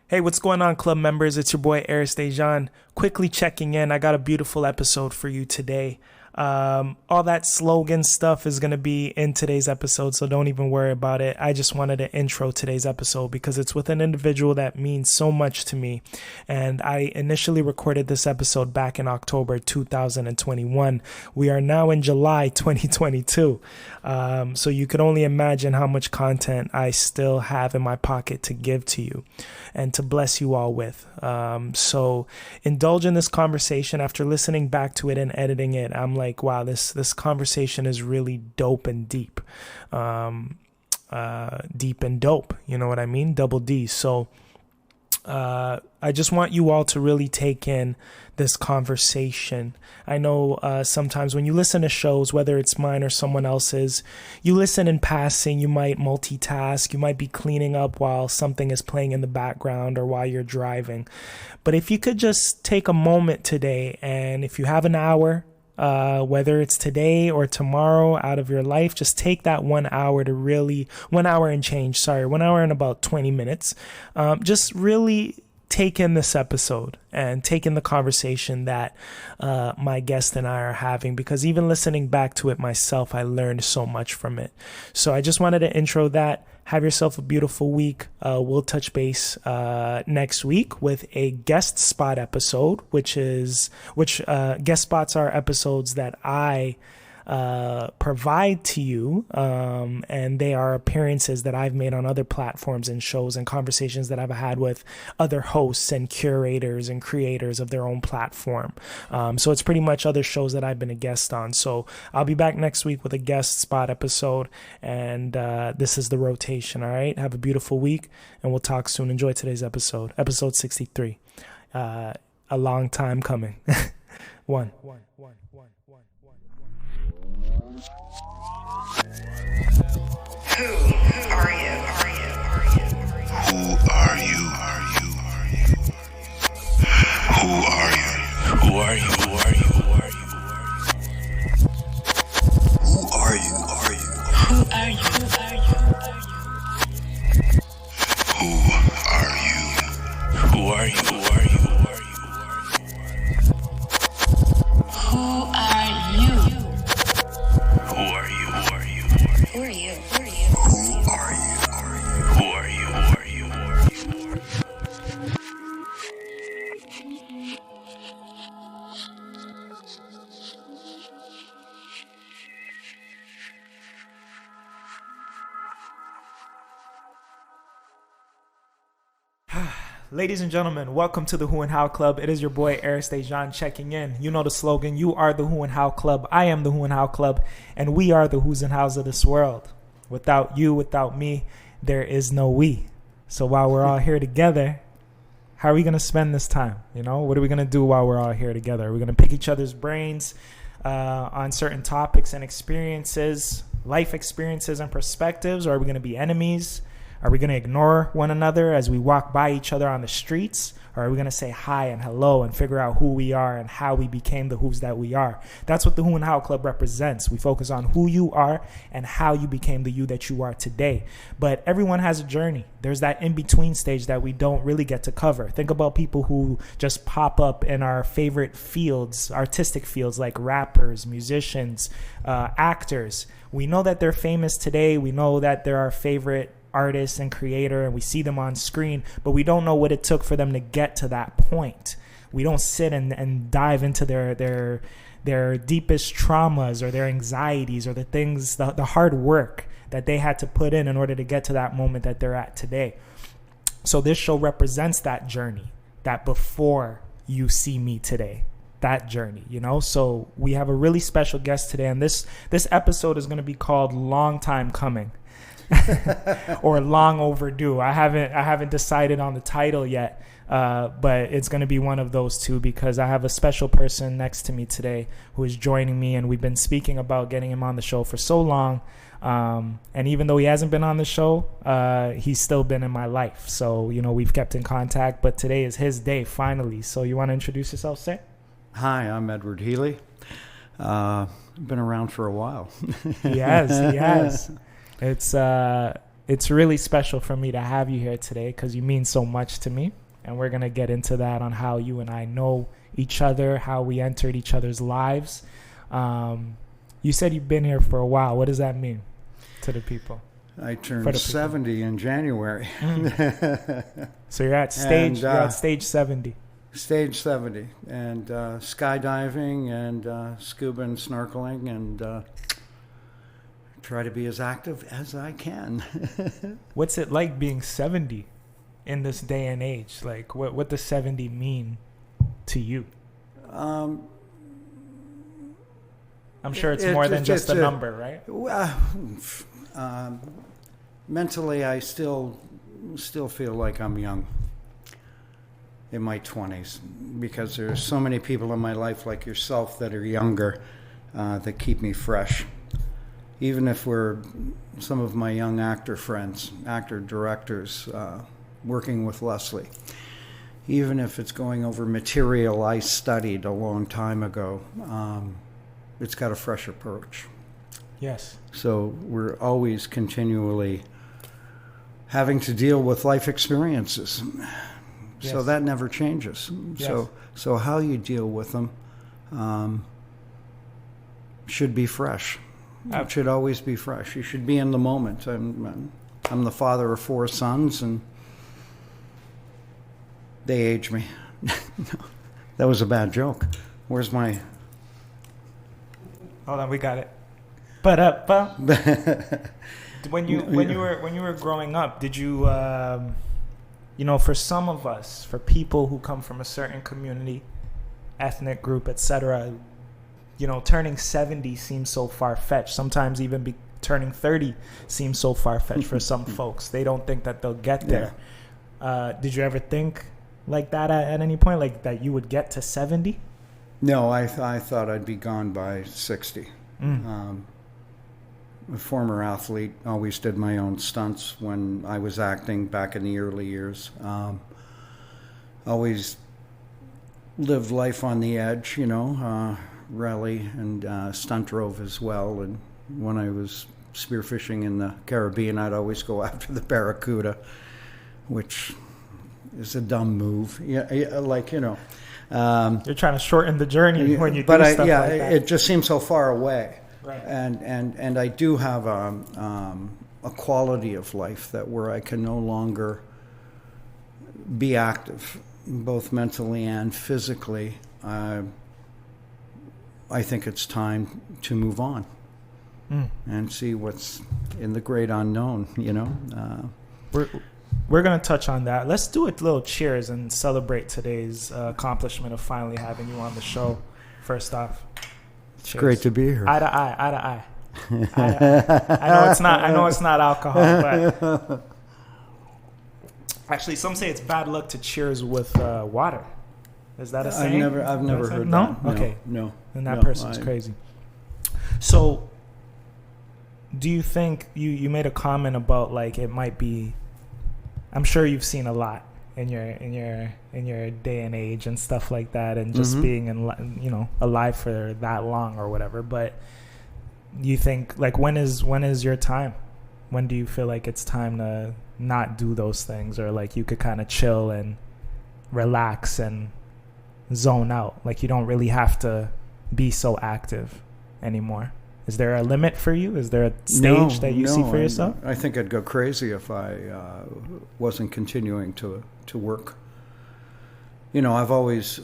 Hey, what's going on, club members? It's your boy, Arys. Quickly checking in. I got a beautiful episode for you today. All that slogan stuff is going to be in today's episode, so don't even worry about it. I just wanted to intro today's episode because it's with an individual that means so much to me. And I initially recorded this episode back in October 2021. We are now in July 2022. So you could only imagine how much content I still have in my pocket to give to you and to bless you all with. So indulge in this conversation. After listening back to it and editing it, I'm like, wow, this conversation is really dope and deep. Deep and dope. You know what I mean? Double D. So I just want you all to really take in this conversation. I know sometimes when you listen to shows, whether it's mine or someone else's, you listen in passing, you might multitask, you might be cleaning up while something is playing in the background or while you're driving. But if you could just take a moment today, and if you have an hour, whether it's today or tomorrow out of your life, just take that 1 hour to really, 1 hour and change, 1 hour and about 20 minutes. Just really take in this episode and take in the conversation that my guest and I are having, because even listening back to it myself, I learned so much from it. So I just wanted to intro that. Have yourself a beautiful week. We'll touch base next week with a guest spot episode, which guest spots are episodes that I provide to you, and they are appearances that I've made on other platforms and shows and conversations that I've had with other hosts and curators and creators of their own platform. So it's pretty much other shows that I've been a guest on. So I'll be back next week with a guest spot episode, and this is the rotation. All right, have a beautiful week, and we'll talk soon. Enjoy today's episode 63. A long time coming. One. Who are you? Who are you? Who are you? Who are you? Who are you? Who are you? Who are you? Who are you? Who are you? Who are you? Who are you? Who are you? Who are you? Who are you? Who are you? Who are you? Who are you? Who are you? Who are you? Ladies and gentlemen, welcome to the Who and How Club. It is your boy, Arys checking in. You know the slogan, you are the Who and How Club. I am the Who and How Club, and we are the Who's and How's of this world. Without you, without me, there is no we. So while we're all here together, how are we going to spend this time? You know, what are we going to do while we're all here together? Are we going to pick each other's brains on certain topics and experiences, life experiences and perspectives? Or are we going to be enemies? Are we going to ignore one another as we walk by each other on the streets? Or are we going to say hi and hello and figure out who we are and how we became the who's that we are? That's what the Who and How Club represents. We focus on who you are and how you became the you that you are today. But everyone has a journey. There's that in-between stage that we don't really get to cover. Think about people who just pop up in our favorite fields, artistic fields, like rappers, musicians, actors. We know that they're famous today. We know that they're our favorite artist and creator, and we see them on screen, but we don't know what it took for them to get to that point. We don't sit and dive into their deepest traumas or their anxieties or the things, the hard work that they had to put in order to get to that moment that they're at today. So this show represents that journey, that before you see me today, that journey, you know. So we have a really special guest today, and this episode is going to be called Long Time Coming. Or Long Overdue. I haven't decided on the title yet, but it's going to be one of those two, because I have a special person next to me today who is joining me, and we've been speaking about getting him on the show for so long, and even though he hasn't been on the show, he's still been in my life. So, you know, we've kept in contact, but today is his day finally. So you want to introduce yourself, sir? Hi, I'm Ed Heeley. Been around for a while. He has. It's it's really special for me to have you here today because you mean so much to me. And we're going to get into that on how you and I know each other, how we entered each other's lives. You said you've been here for a while. What does that mean to the people? I turned 70 in January. So you're at stage 70. Stage 70. And skydiving and scuba and snorkeling and try to be as active as I can. What's it like being 70 in this day and age? Like, what does 70 mean to you? I'm sure it's more than just a number, right? Mentally, I still feel like I'm young in my 20s because there's so many people in my life like yourself that are younger that keep me fresh. Even if we're some of my young actor friends, actor directors, working with Leslie, even if it's going over material I studied a long time ago, it's got a fresh approach. Yes. So we're always continually having to deal with life experiences. Yes. So that never changes. Yes. So how you deal with them should be fresh. It should always be fresh. You should be in the moment. I'm the father of 4 sons, and they age me. That was a bad joke. Where's my... Hold on, we got it. But when you were growing up, did you for some of us, for people who come from a certain community, ethnic group, etc., turning 70 seems so far-fetched. Sometimes even turning 30 seems so far-fetched for some folks. They don't think that they'll get there. Yeah. Did you ever think like that at any point, like that you would get to 70? No, I thought I'd be gone by 60. A former athlete, always did my own stunts when I was acting back in the early years. Always lived life on the edge, rally and stunt drove as well. And when I was spearfishing in the Caribbean, I'd always go after the barracuda, which is a dumb move. Yeah, you're trying to shorten the journey when you do stuff like that. It just seems so far away. Right. And I do have a quality of life that where I can no longer be active, both mentally and physically. I think it's time to move on and see what's in the great unknown. We're going to touch on that. Let's do a little cheers and celebrate today's accomplishment of finally having you on the show. First off, it's great to be here. Eye to eye, eye to eye. Eye to eye. I know it's not alcohol, but actually, some say it's bad luck to cheers with water. Is that a saying? I've never heard no? that. Okay. No. Then that person's crazy. So, do you think you made a comment about like it might be? I'm sure you've seen a lot in your day and age and stuff like that, and just being alive for that long or whatever. But you think like when is your time? When do you feel like it's time to not do those things, or like you could kind of chill and relax and zone out? Like you don't really have to be so active anymore. Is there a limit for you? Is there a stage that you see for yourself? I think I'd go crazy if I wasn't continuing to work. I've always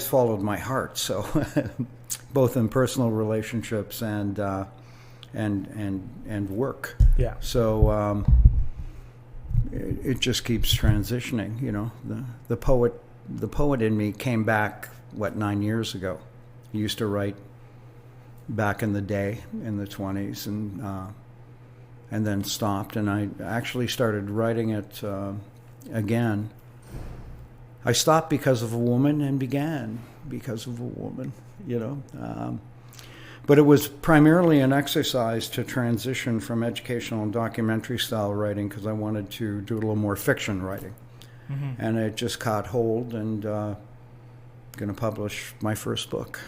followed my heart. So, both in personal relationships and work. Yeah. So it just keeps transitioning. The poet in me came back 9 years ago. He used to write back in the day in the 20s and then stopped, and I actually started writing it again. I stopped because of a woman and began because of a woman, but it was primarily an exercise to transition from educational and documentary style writing because I wanted to do a little more fiction writing. And it just caught hold, and going to publish my first book.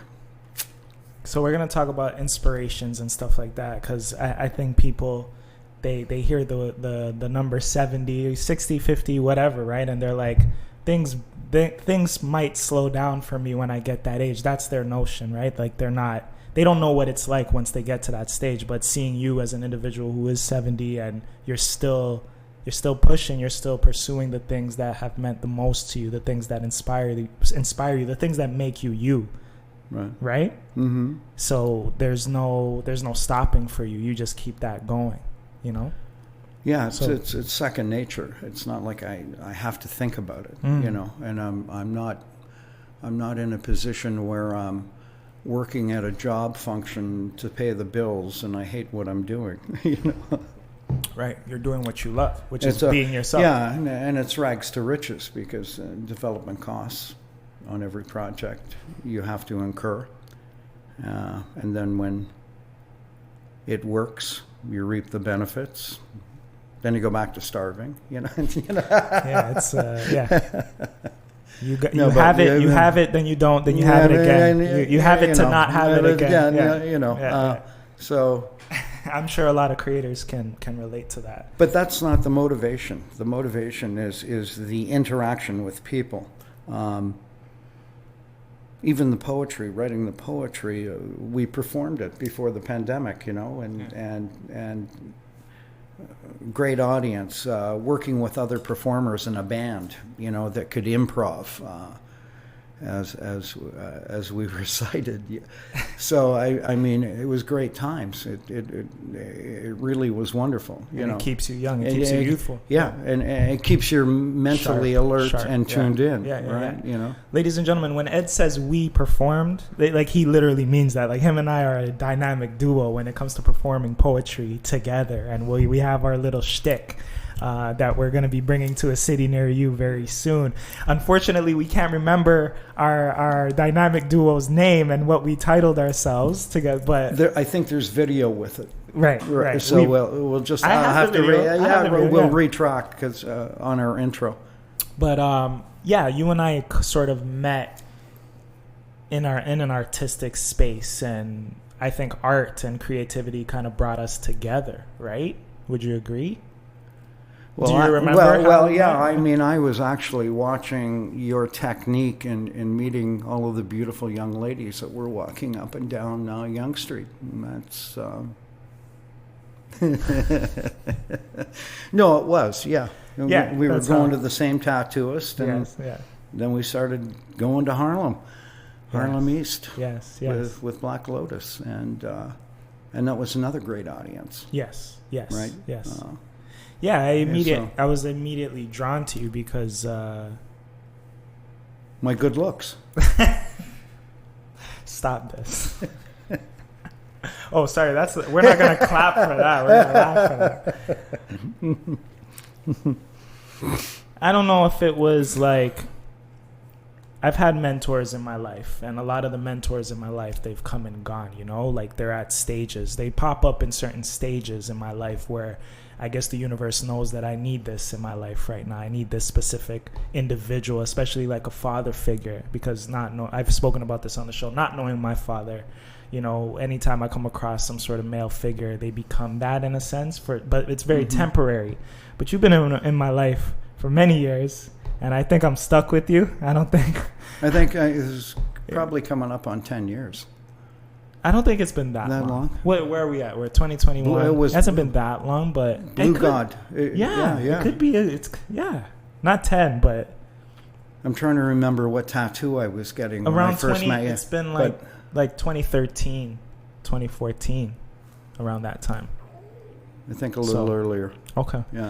So we're going to talk about inspirations and stuff like that, because I think people they hear the number 70, 60, 50, whatever, right? And they're like, things might slow down for me when I get that age. That's their notion, right? Like they don't know what it's like once they get to that stage. But seeing you as an individual who is 70 and you're still pushing, you're still pursuing the things that have meant the most to you, the things that inspire you, the things that make you. Right? Mm-hmm. So there's no stopping for you. You just keep that going, you know? Yeah, it's second nature. It's not like I have to think about it, you know. And I'm not in a position where I'm working at a job function to pay the bills and I hate what I'm doing, you know. Right, you're doing what you love, which is being yourself. Yeah, and it's rags to riches because development costs on every project you have to incur, and then when it works, you reap the benefits. Then you go back to starving, you know. Yeah, it's yeah. You have it, then you don't, then you have it again. You have it to not have it again. Yeah, you know. So I'm sure a lot of creators can relate to that. But that's not the motivation. The motivation is the interaction with people. Even the poetry, writing the poetry, we performed it before the pandemic, you know, and great audience, working with other performers in a band, you know, that could improv as we recited. So I mean, it was great times. It really was wonderful. You know, it keeps you young. It keeps you youthful. Yeah, and it keeps you mentally alert and tuned in. Yeah, right. Yeah. You know, ladies and gentlemen, when Ed says we performed, like he literally means that. Like him and I are a dynamic duo when it comes to performing poetry together, and we have our little shtick. That we're going to be bringing to a city near you very soon. Unfortunately, we can't remember our dynamic duo's name and what we titled ourselves together. But I think there's video with it. Right. So we'll just we'll retract because on our intro. But you and I sort of met in an artistic space, and I think art and creativity kind of brought us together. Right? Would you agree? Well, do you remember? Yeah. I mean, I was actually watching your technique in meeting all of the beautiful young ladies that were walking up and down Yonge Street. And that's no, it was, yeah. We were going to the same tattooist, and then we started going to Harlem East. Yes. With Black Lotus, and that was another great audience. Yes. Right. Yes. I was immediately drawn to you because my good looks. Stop this. Oh, sorry. We're not going to clap for that. We're going to laugh for that. I don't know if it was like I've had mentors in my life, and a lot of the mentors in my life, they've come and gone. You know, like they're at stages. They pop up in certain stages in my life where I guess the universe knows that I need this in my life right now. I need this specific individual, especially like a father figure, because I've spoken about this on the show, not knowing my father, you know, anytime I come across some sort of male figure, they become that in a sense, but it's very temporary. But you've been in my life for many years, and I think I'm stuck with you. I think it's probably coming up on 10 years. I don't think it's been that long. Where are we at? We're 2021. It hasn't been that long, but Blue God. It could be. Not 10, but I'm trying to remember what tattoo I was getting around when I first 20. met you. It's been like 2013, 2014, around that time. I think a little earlier. Okay. Yeah,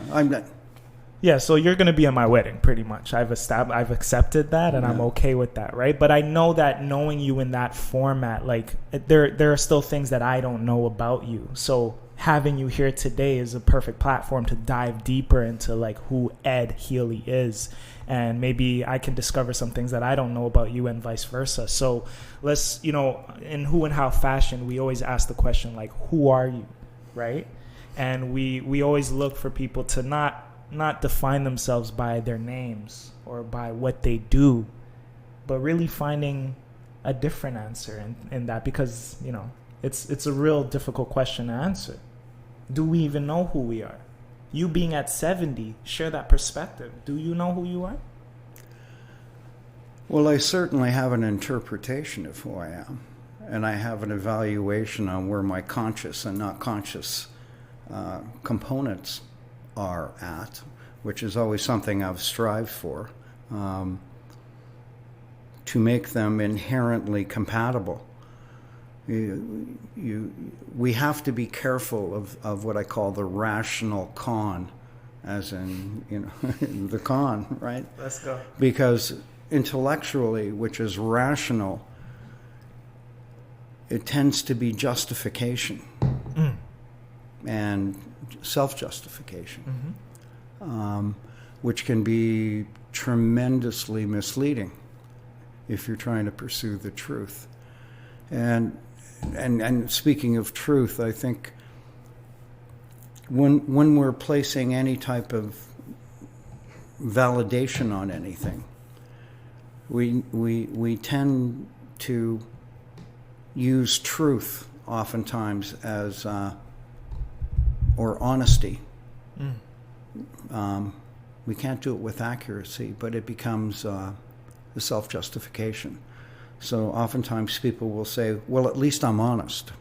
Yeah, so you're going to be at my wedding, pretty much. I've accepted that, and I'm okay with that, right? But I know that knowing you in that format, like there are still things that I don't know about you. So having you here today is a perfect platform to dive deeper into like who Ed Heeley is, and maybe I can discover some things that I don't know about you, and vice versa. So let's, in Who and How fashion, we always ask the question like, who are you, right? And we always look for people to not define themselves by their names or by what they do, but really finding a different answer in that, because it's a real difficult question to answer. Do we even know who we are? You being at 70, share that perspective. Do you know who you are? Well, I certainly have an interpretation of who I am, and I have an evaluation on where my conscious and not conscious components are at, which is always something I've strived for, to make them inherently compatible. We have to be careful of what I call the rational con, as in, the con, right? Let's go. Because intellectually, which is rational, it tends to be justification and self-justification, which can be tremendously misleading if you're trying to pursue the truth. And speaking of truth, I think when we're placing any type of validation on anything, we tend to use truth oftentimes as or honesty. We can't do it with accuracy, but it becomes the self-justification. So oftentimes people will say, well, at least I'm honest,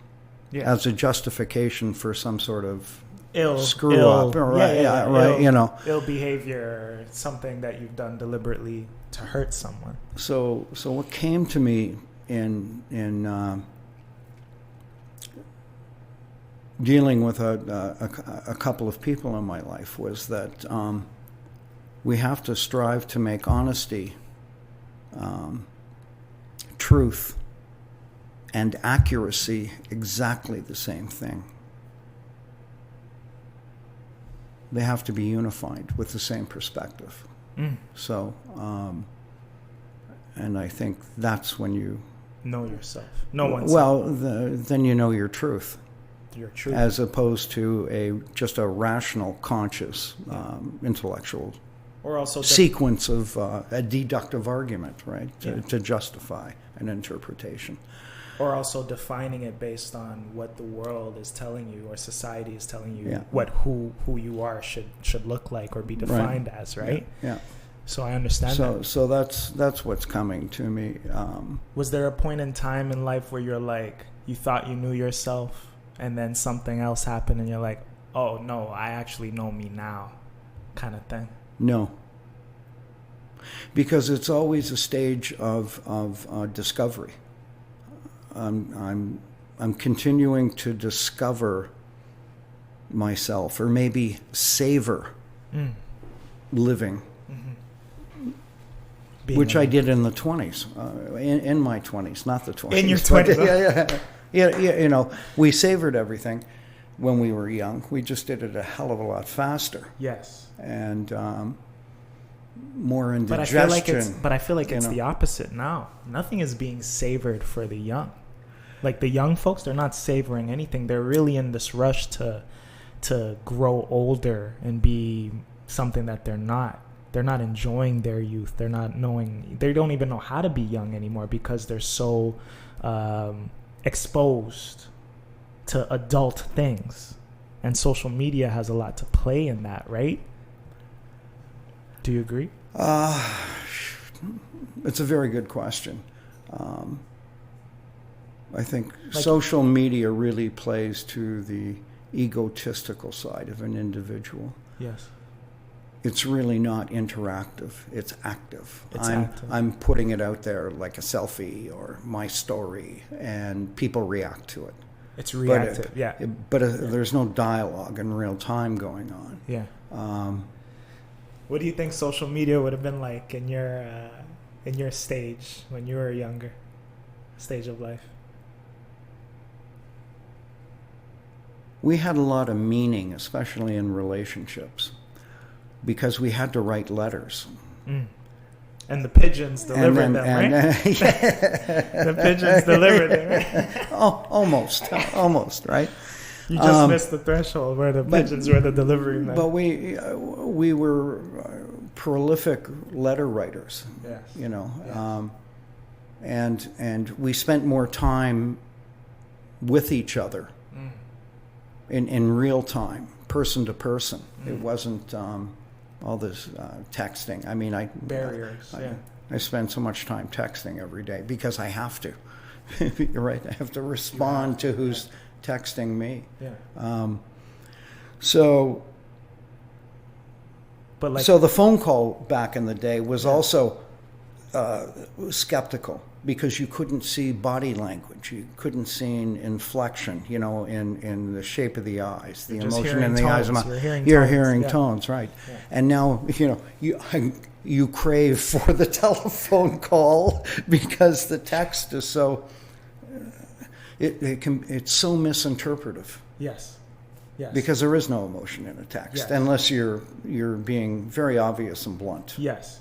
as a justification for some sort of screw up. Right, right, ill behavior, something that you've done deliberately to hurt someone. So what came to me in dealing with a couple of people in my life was that we have to strive to make honesty, truth, and accuracy exactly the same thing. They have to be unified with the same perspective. So, and I think that's when you know yourself. Then you know your truth. Your truth, as opposed to just a rational, conscious, intellectual, or also sequence of a deductive argument, right, to justify an interpretation. Or also defining it based on what the world is telling you or society is telling you what who you are should look like or be defined as, right? Yeah. So I understand that. So that's what's coming to me. Was there a point in time in life where you're like, you thought you knew yourself and then something else happened and you're like, oh no, I actually know me now, kind of thing? No. Because it's always a stage of discovery. I'm continuing to discover myself, or maybe savor living, which I did in the 20s, in my 20s, not the 20s. In your 20s. Yeah, we savored everything when we were young. We just did it a hell of a lot faster. Yes. And more indigestion. But I feel like it's the opposite now. Nothing is being savored for the young. Like the young folks, they're not savoring anything. They're really in this rush to grow older and be something that they're not. They're not enjoying their youth. They're not knowing. They don't even know how to be young anymore because they're so exposed to adult things. And social media has a lot to play in that, right? Do you agree? It's a very good question. I think social media really plays to the egotistical side of an individual. Yes. It's really not interactive. It's active. Active. I'm putting it out there like a selfie or my story, and people react to it. It's reactive, But there's no dialogue in real time going on. Yeah. What do you think social media would have been like in your stage when you were younger, stage of life? We had a lot of meaning, especially in relationships, because we had to write letters. And the pigeons delivered them, right? The pigeons delivered them, right? Almost, right? You just missed the threshold where the pigeons were the delivery men. But we were prolific letter writers, yes. And we spent more time with each other in real time, person to person. It wasn't all this texting. I mean, Barriers, yeah. I spend so much time texting every day because I have to. You're right. I have to respond to who's texting me. Yeah. So the phone call back in the day was also skeptical because you couldn't see body language, you couldn't see inflection, in the shape of the eyes, the emotion in the eyes. You're hearing tones, right? Yeah. And now you crave for the telephone call because the text is so it's so misinterpretive. Yes. Yes. Because there is no emotion in a text unless you're being very obvious and blunt. Yes.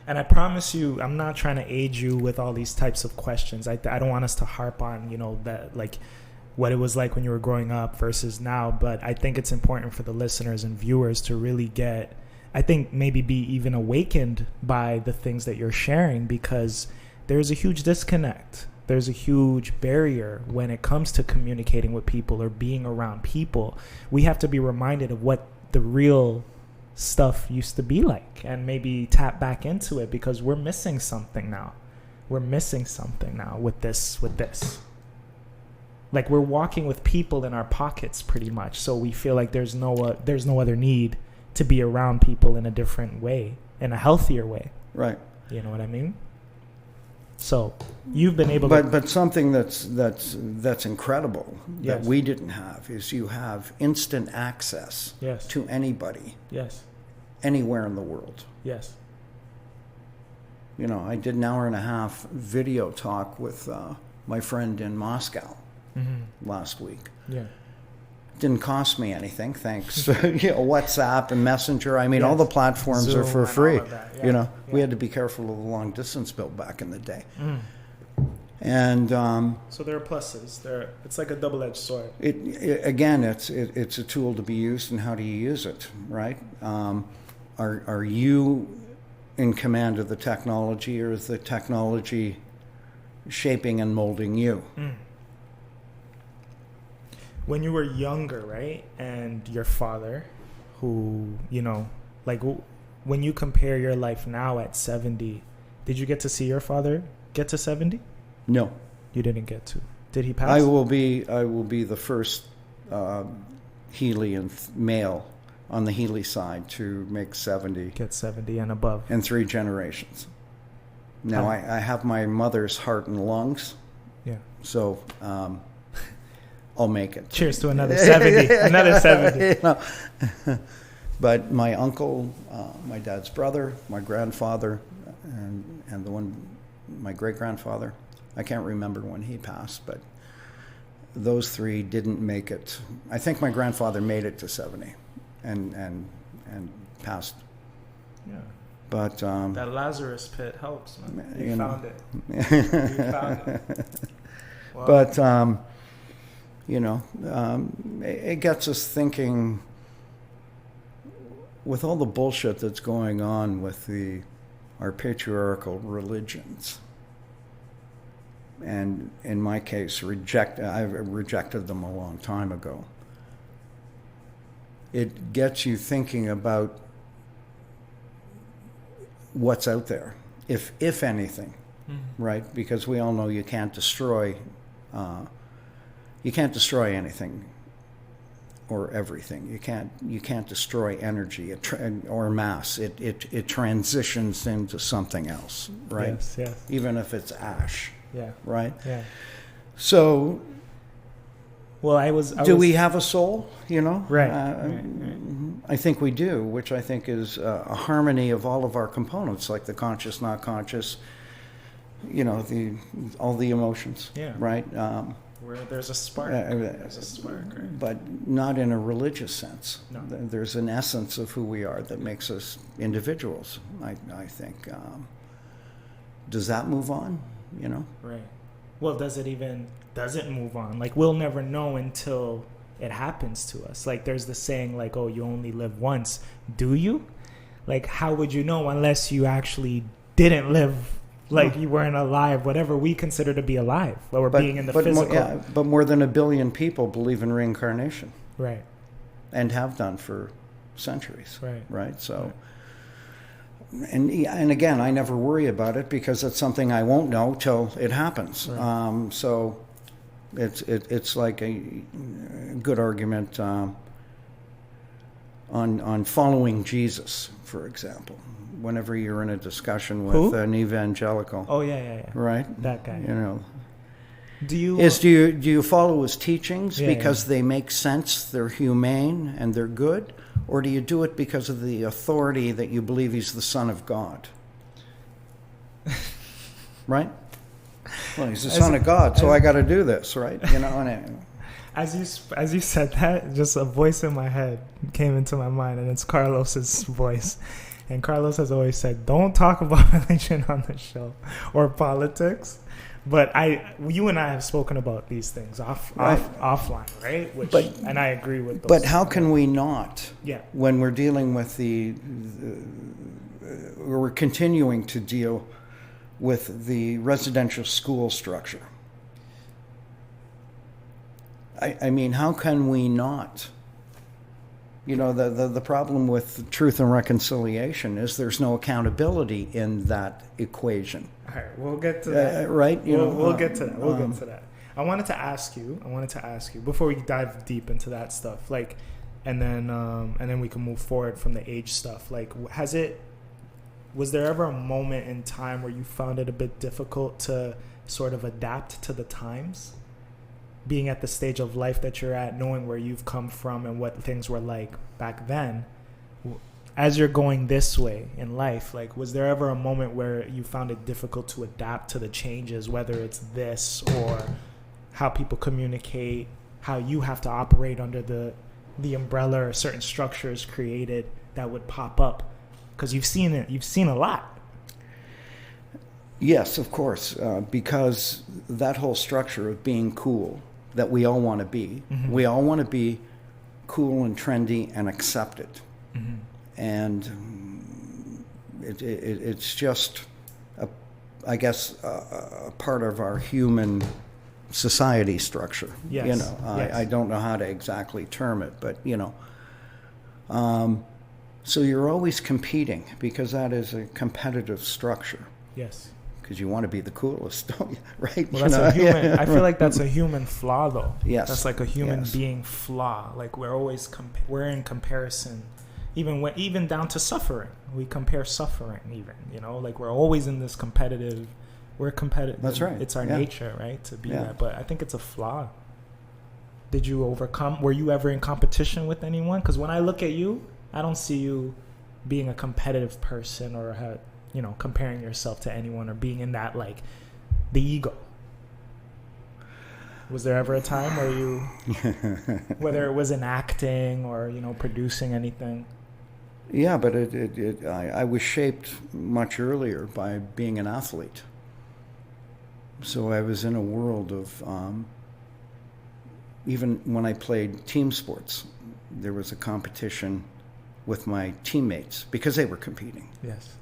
And I promise you, I'm not trying to aid you with all these types of questions. I don't want us to harp on, that like what it was like when you were growing up versus now. But I think it's important for the listeners and viewers to really maybe be even awakened by the things that you're sharing, because there's a huge disconnect. There's a huge barrier when it comes to communicating with people or being around people. We have to be reminded of what the real stuff used to be like and maybe tap back into it, because we're missing something now. We're missing something now with this. Like, we're walking with people in our pockets pretty much, so we feel like there's no other need to be around people in a different way, in a healthier way. Right. You know what I mean? So you've been able but something that's incredible that we didn't have is you have instant access to anybody. Yes. Anywhere in the world. Yes. I did an hour and a half video talk with my friend in Moscow last week. Yeah. Didn't cost me anything, thanks to WhatsApp and Messenger. I mean, all the platforms Zoom are for free. We had to be careful of the long distance bill back in the day. And so there are pluses. It's like a double-edged sword. Again, it's a tool to be used, and how do you use it, right? Are you in command of the technology, or is the technology shaping and molding you? When you were younger, right, and your father, who, when you compare your life now at 70, did you get to see your father get to 70? No. You didn't get to. Did he pass? I will be the first Heeley and male on the Heeley side to make 70. Get 70 and above. In 3 generations. Now, I have my mother's heart and lungs. Yeah. So... I'll make it. Cheers to another 70. Another 70. But my uncle, my dad's brother, my grandfather, and my great-grandfather, I can't remember when he passed, but those 3 didn't make it. I think my grandfather made it to 70 and passed. Yeah. But that Lazarus pit helps, man. You found it. You found it. Wow. But it gets us thinking, with all the bullshit that's going on with our patriarchal religions, and in my case, I've rejected them a long time ago. It gets you thinking about what's out there, if anything, right? Because we all know you can't destroy. You can't destroy anything or everything. You can't destroy energy or mass. It transitions into something else, right? Yes. Even if it's ash. Yeah. Right? Yeah. So, well, do we have a soul? Right. I think we do, which I think is a harmony of all of our components, like the conscious, not conscious. All the emotions. Yeah. Right. Where there's a spark. Right? But not in a religious sense. No. There's an essence of who we are that makes us individuals, I think. Does that move on? Right. Well, does it move on? Like, we'll never know until it happens to us. Like, there's the saying, like, oh, you only live once. Do you? Like, how would you know unless you actually didn't live? Like, you weren't alive, whatever we consider to be alive, or being in the physical. But more than 1 billion people believe in reincarnation. Right. and have done for centuries. Right. So, and again, I never worry about it because it's something I won't know till it happens. Right. So it's like a good argument on following Jesus, for example. Whenever you're in a discussion with Who? an evangelical, Oh yeah. right? That guy. You know, Do you? do you follow his teachings because they make sense, they're humane, and they're good, or do you do it because of the authority that you believe he's the Son of God? Right? Well, he's the Son of God, so I got to do this, right? You know, and As you said that, just a voice in my head came into my mind, and it's Carlos's voice. And Carlos has always said, "Don't talk about religion on the show or politics." But you and I have spoken about these things offline, right? And I agree with those. But how can we not? Yeah. When we're dealing with we're continuing to deal with the residential school structure. I mean, how can we not? You know, the problem with truth and reconciliation is there's no accountability in that equation. All right, we'll get to that. Right? We'll get to that. We'll get to that. I wanted to ask you before we dive deep into that stuff, like, and then we can move forward from the age stuff. Like, was there ever a moment in time where you found it a bit difficult to sort of adapt to the times? Being at the stage of life that you're at, knowing where you've come from and what things were like back then, as you're going this way in life, like, was there ever a moment where you found it difficult to adapt to the changes, whether it's this or how people communicate, how you have to operate under the umbrella or certain structures created that would pop up? Because you've seen a lot. Yes, of course, because that whole structure of being cool that we all want to be, we all want to be cool and trendy and accepted. And it's just, I guess, a part of our human society structure. Yes. You know, I don't know how to exactly term it, but, you know. So you're always competing because that is a competitive structure. Yes. Because you want to be the coolest, don't you? Right? Well, that's a human. I feel like that's a human flaw, though. Yes. That's like a human being flaw. Like, we're always we're in comparison, even down to suffering. We compare suffering, even. You know, like, we're always in this competitive. We're competitive. That's right. It's our nature, right, to be that. But I think it's a flaw. Did you overcome? Were you ever in competition with anyone? Because when I look at you, I don't see you being a competitive person or comparing yourself to anyone or being in that, like, the ego. Was there ever a time where you, whether it was in acting or, producing anything? Yeah, but I was shaped much earlier by being an athlete. So I was in a world of, even when I played team sports, there was a competition with my teammates because they were competing. Yes.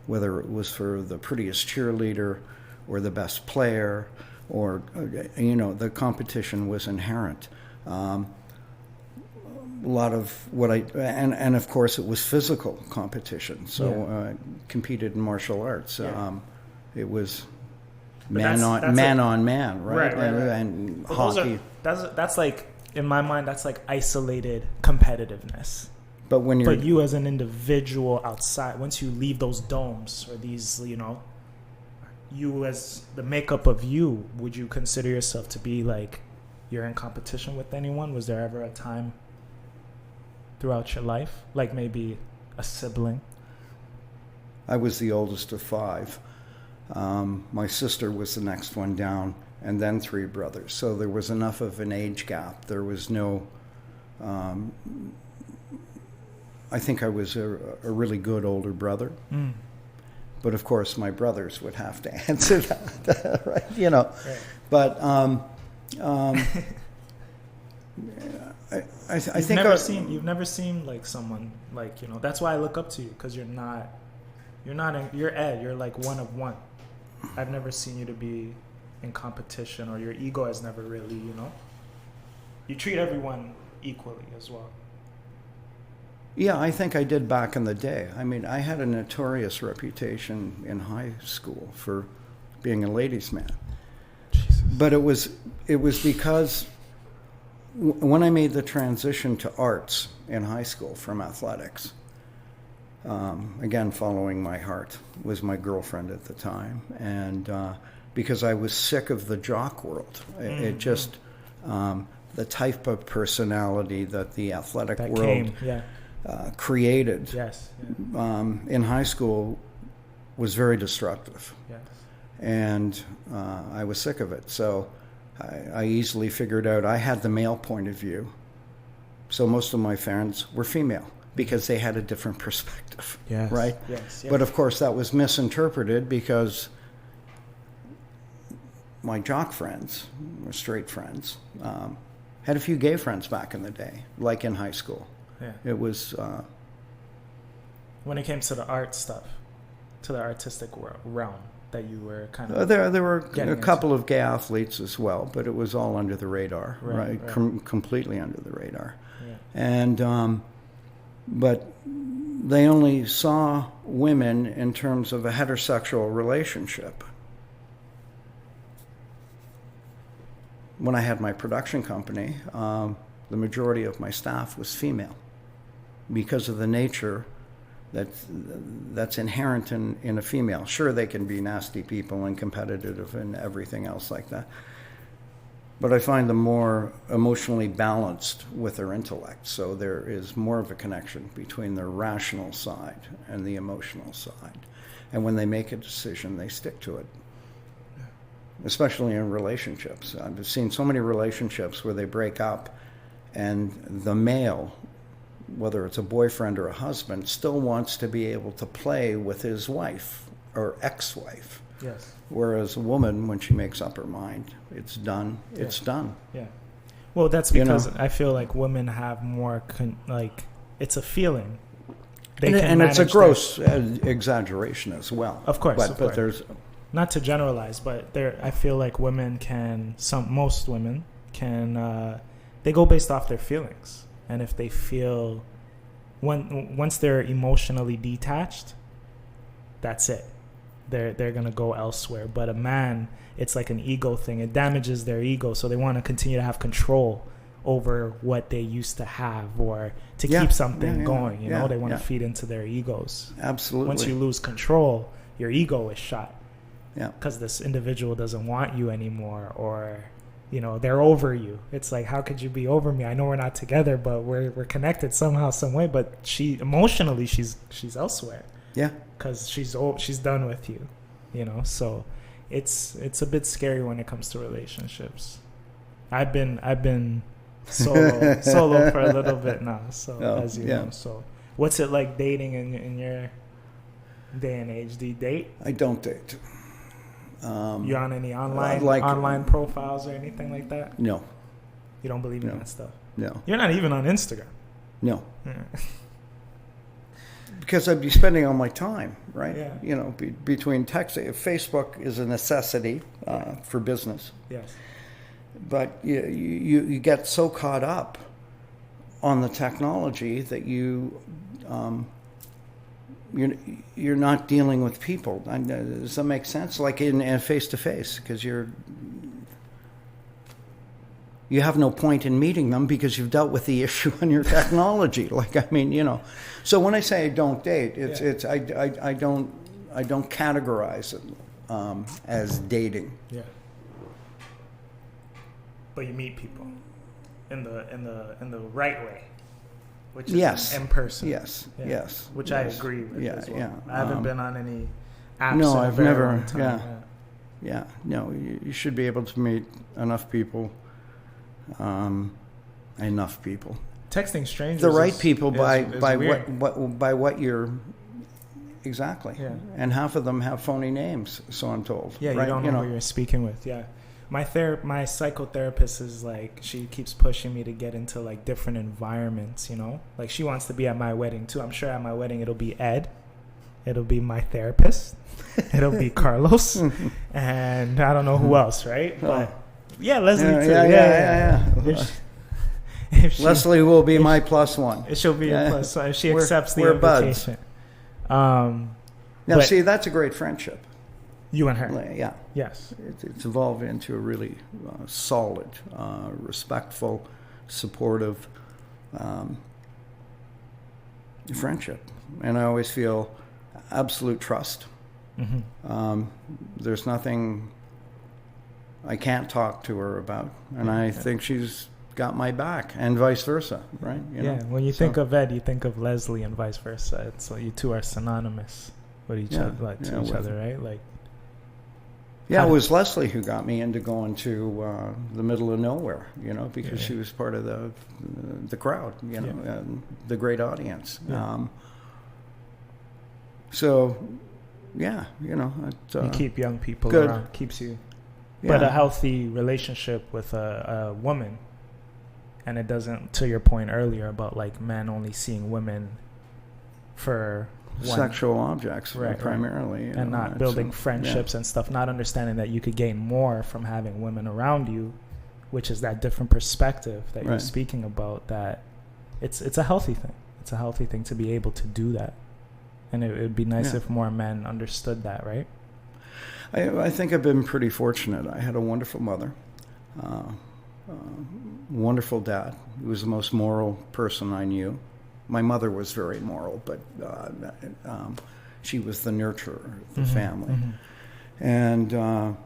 Whether it was for the prettiest cheerleader or the best player, or, the competition was inherent. A lot of what and of course it was physical competition. So I competed in martial arts. It was man on man, right? And hockey. That's like, in my mind, that's like isolated competitiveness. But you as an individual outside, once you leave those domes or these, you as the makeup of you, would you consider yourself to be like you're in competition with anyone? Was there ever a time throughout your life, like maybe a sibling? I was the oldest of 5. My sister was the next one down, and then 3 brothers. So there was enough of an age gap. There was no... I think I was a really good older brother. But of course, my brothers would have to answer that, right? Right. But I think you've never seen like someone like, that's why I look up to you, because you're Ed. You're like one of one. I've never seen you to be in competition, or your ego has never really, you treat everyone equally as well. Yeah, I think I did back in the day. I mean, I had a notorious reputation in high school for being a ladies' man. Jesus. But it was because when I made the transition to arts in high school from athletics, again, following my heart, was my girlfriend at the time. And because I was sick of the jock world. It just, the type of personality that the athletic That world created Yes. in high school was very destructive. Yes. And I was sick of it. So I easily figured out I had the male point of view. So most of my friends were female because they had a different perspective. Yes. Right? Yes. But of course that was misinterpreted because my jock friends, or straight friends, had a few gay friends back in the day, like in high school. Yeah. It was... when it came to the art stuff, to the artistic realm that you were kind of... there were getting a couple of gay athletes as well, but it was all under the radar, right? Right. Completely under the radar. Yeah. And but they only saw women in terms of a heterosexual relationship. When I had my production company, the majority of my staff was female because of the nature that's inherent in a female. Sure, they can be nasty people and competitive and everything else like that. But I find them more emotionally balanced with their intellect. So there is more of a connection between the rational side and the emotional side. And when they make a decision, they stick to it. Especially in relationships. I've seen so many relationships where they break up and the male, whether it's a boyfriend or a husband, still wants to be able to play with his wife or ex-wife. Yes. Whereas a woman, when she makes up her mind, it's done. It's done. Yeah. Well, that's because I feel like women have more, it's a feeling. And it's a gross exaggeration as well. Of course. But there's... Not to generalize, but I feel like women most women can, they go based off their feelings. And if they feel, once they're emotionally detached, that's it. They're going to go elsewhere. But a man, it's like an ego thing. It damages their ego. So they want to continue to have control over what they used to have or to keep something going. You know, they want to feed into their egos. Absolutely. Once you lose control, your ego is shot. Yeah. Because this individual doesn't want you anymore, or, you know, they're over you. It's like, how could you be over me? I know we're not together, but we're connected somehow, some way. But emotionally, she's elsewhere. Yeah. Because she's done with you, you know. So it's a bit scary when it comes to relationships. I've been solo for a little bit now. So as you know, so what's it like dating in your day and age? Do you date? I don't date. You on any online profiles or anything like that? No. You don't believe in that stuff? No. You're not even on Instagram? No. Yeah. Because I'd be spending all my time, right? Yeah. You know, between texting. Facebook is a necessity for business. Yes. But you get so caught up on the technology that you're not dealing with people. Does that make sense? Like in face-to-face, because you have no point in meeting them because you've dealt with the issue on your technology. Like, I mean, you know. So when I say I don't date, I don't categorize it as dating. Yeah. But you meet people in the right way. Which is in person. Yes. Which I agree with as well. Yeah. I haven't been on any apps. No, in a I've very never. long time. Yeah. No, you should be able to meet enough people. Enough people. Texting strangers. The right people by weird. what you're. Exactly. Yeah. And half of them have phony names, so I'm told. Yeah, right? you don't know who you're speaking with. Yeah. My psychotherapist is like, she keeps pushing me to get into like different environments, you know? Like she wants to be at my wedding too. I'm sure at my wedding it'll be Ed. It'll be my therapist. It'll be Carlos. And I don't know who else, right? But yeah, Leslie too. Yeah. If she, Leslie will be my plus one. she'll be your plus. So if she We're- accepts the we're buds. invitation. Now, But- see, that's a great friendship. You and her. Yeah. Yes. It's evolved into a really solid, respectful, supportive friendship. And I always feel absolute trust. There's nothing I can't talk to her about. And I think she's got my back, and vice versa, right? You know? When you think of Ed, you think of Leslie and vice versa. So you two are synonymous with each other, right? Like, it was Leslie who got me into going to the middle of nowhere, because she was part of the crowd, and the great audience. you keep young people good. around, keeps you. Yeah. But a healthy relationship with a woman, and it doesn't, to your point earlier about like men only seeing women for sexual objects, right, primarily, and not building friendships and stuff, not understanding that you could gain more from having women around you, which is that different perspective that you're speaking about, that it's a healthy thing. It's a healthy thing to be able to do that. And it would be nice if more men understood that, right? I think I've been pretty fortunate. I had a wonderful mother, wonderful dad. He was the most moral person I knew. My mother was very moral, but she was the nurturer of the family. And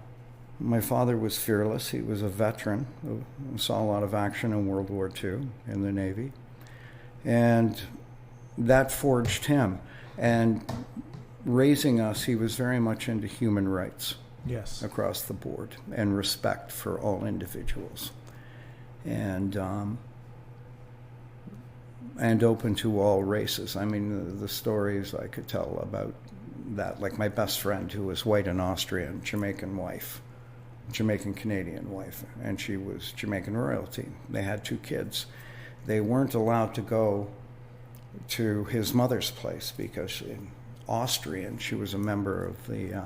my father was fearless. He was a veteran who saw a lot of action in World War II in the Navy. And that forged him. And raising us, he was very much into human rights across the board and respect for all individuals. And open to all races. I mean, the stories I could tell about that, like my best friend who was white and Austrian, Jamaican Canadian wife, and she was Jamaican royalty. They had 2 kids. They weren't allowed to go to his mother's place because in Austrian, she was a member of the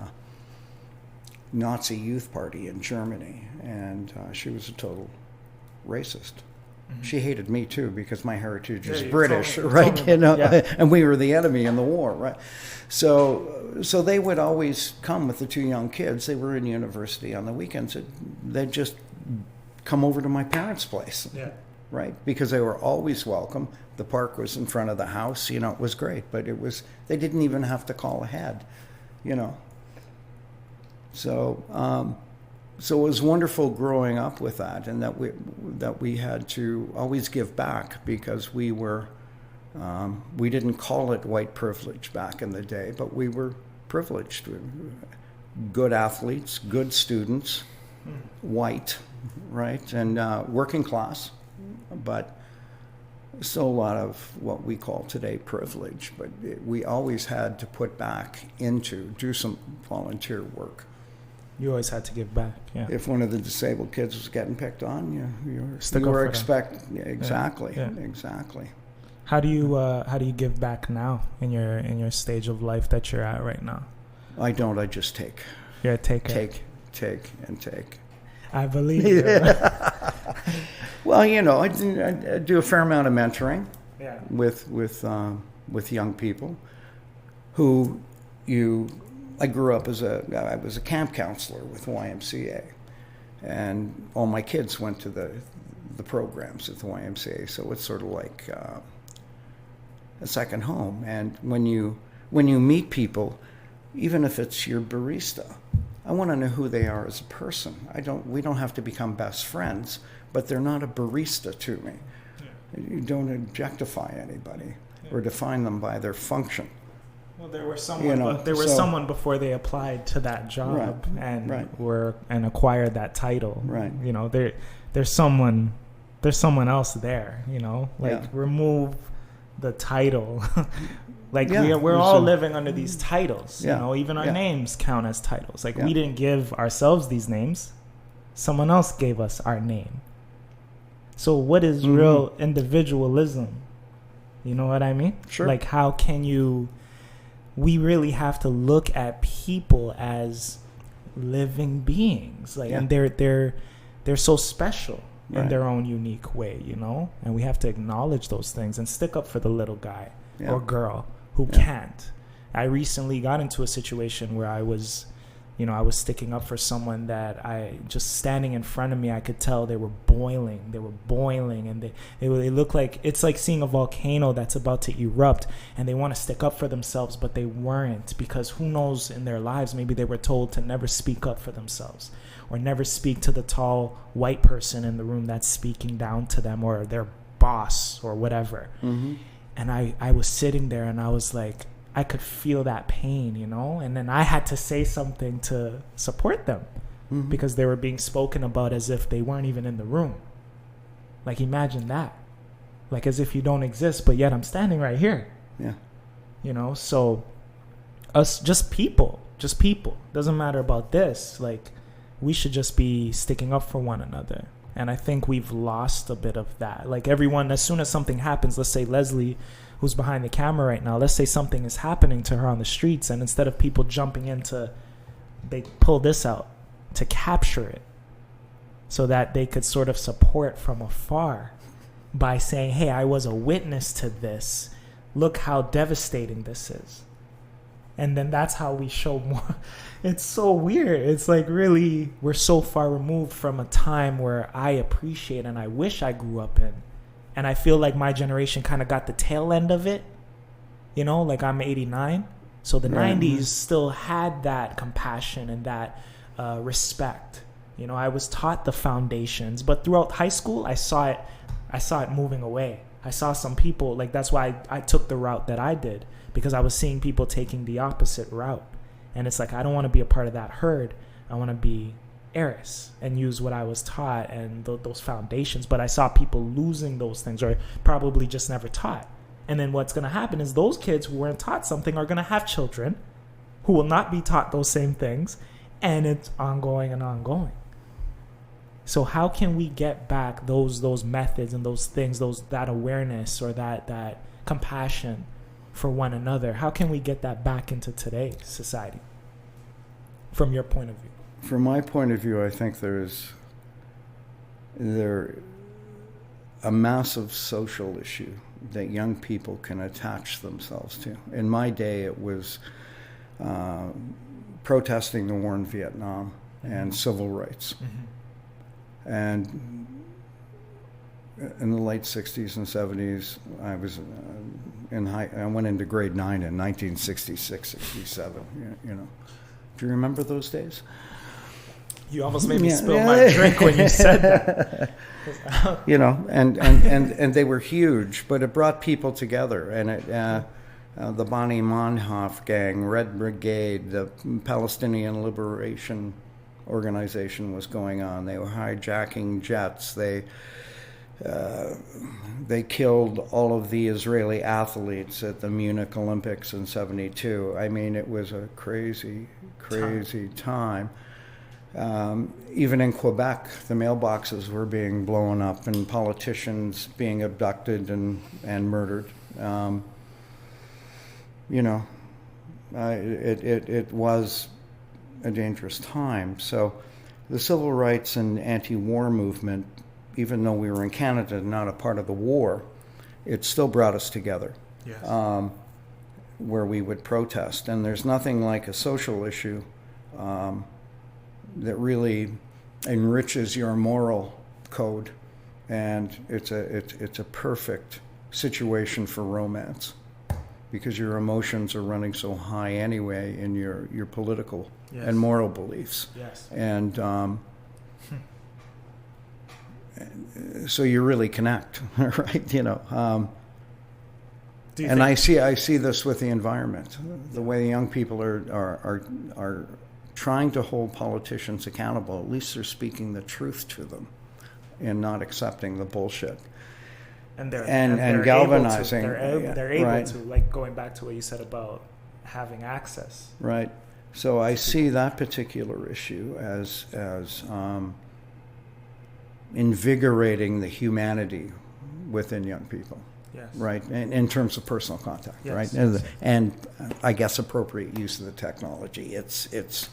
Nazi Youth Party in Germany, and she was a total racist. She hated me too because my heritage is British, right? And we were the enemy in the war, right? So they would always come with the 2 young kids. They were in university on the weekends. They'd just come over to my parents' place, right? Because they were always welcome. The park was in front of the house. It was great, but they didn't even have to call ahead, So it was wonderful growing up with that, and that we had to always give back because we didn't call it white privilege back in the day, but we were privileged. Good athletes, good students, white, right, and working class, but still a lot of what we call today privilege. But we always had to put back do some volunteer work. You always had to give back. Yeah. If one of the disabled kids was getting picked on, you were exactly. How do you give back now in your stage of life that you're at right now? I don't. I just take. You're a taker. Take. I believe you. Well, I do a fair amount of mentoring. Yeah. With young people who I grew up I was a camp counselor with YMCA, and all my kids went to the programs at the YMCA, so it's sort of like a second home. And when you meet people, even if it's your barista, I want to know who they are as a person. We don't have to become best friends, but they're not a barista to me. Yeah. You don't objectify anybody or define them by their function. Well, there was someone before they applied to that job and acquired that title. Right. There's someone else there. Remove the title. We're all living under these titles. Even our names count as titles. We didn't give ourselves these names. Someone else gave us our name. So what is real individualism? You know what I mean? Sure. How can we really have to look at people as living beings, and they're so special. in their own unique way, you know? And we have to acknowledge those things and stick up for the little guy or girl who can't. I recently got into a situation where I was sticking up for someone that I just standing in front of me, I could tell they were boiling, and they look like, it's like seeing a volcano that's about to erupt, and they want to stick up for themselves, but they weren't, because who knows, in their lives, maybe they were told to never speak up for themselves, or never speak to the tall white person in the room that's speaking down to them, or their boss, or whatever. Mm-hmm. And I was sitting there, and I was like, I could feel that pain, you know? And then I had to say something to support them, because they were being spoken about as if they weren't even in the room. Like, imagine that. Like, as if you don't exist, but yet I'm standing right here. Yeah. You know? So, us, just people. Doesn't matter about this. Like, we should just be sticking up for one another. And I think we've lost a bit of that. Like, everyone, as soon as something happens, let's say Leslie, who's behind the camera right now, let's say something is happening to her on the streets, and instead of people jumping they pull this out to capture it so that they could sort of support from afar by saying, hey, I was a witness to this. Look how devastating this is. And then that's how we show more. It's so weird. It's like, really, we're so far removed from a time where I appreciate and I wish I grew up in. And I feel like my generation kind of got the tail end of it. You know, like, I'm 89. So the 90s still had that compassion and that respect. You know, I was taught the foundations. But throughout high school, I saw it moving away. I saw some people, like, that's why I took the route that I did. Because I was seeing people taking the opposite route. And it's like, I don't want to be a part of that herd. I want to be Arys and use what I was taught and those foundations. But I saw people losing those things, or probably just never taught. And then what's going to happen is those kids who weren't taught something are going to have children who will not be taught those same things. And it's ongoing and ongoing. So how can we get back those methods and those things, that awareness or that compassion for one another? How can we get that back into today's society from your point of view? From my point of view, I think there's a massive social issue that young people can attach themselves to. In my day, it was protesting the war in Vietnam and civil rights. And in the late 60s and 70s, I was I went into grade 9 in 1966, 67, you know. Do you remember those days? You almost made me spill my drink when you said that. You know, and they were huge, but it brought people together. And the Bani Manhof gang, Red Brigade, the Palestinian Liberation Organization was going on. They were hijacking jets. They killed all of the Israeli athletes at the Munich Olympics in '72. I mean, it was a crazy time. Even in Quebec, the mailboxes were being blown up and politicians being abducted and murdered. You know, it was a dangerous time. So the civil rights and anti-war movement, even though we were in Canada, not a part of the war, it still brought us together. Yes. Where we would protest. And there's nothing like a social issue that really enriches your moral code, and it's a perfect situation for romance, because your emotions are running so high anyway in your political and moral beliefs. Yes. And so you really connect, right? You know. And I see this with the environment, the way the young people are trying to hold politicians accountable. At least they're speaking the truth to them and not accepting the bullshit. And they're galvanizing. They're able to, like, going back to what you said about having access. Right. So I see that particular issue as invigorating the humanity within young people. Yes. Right, in terms of personal contact, yes. Right, and I guess appropriate use of the technology. It's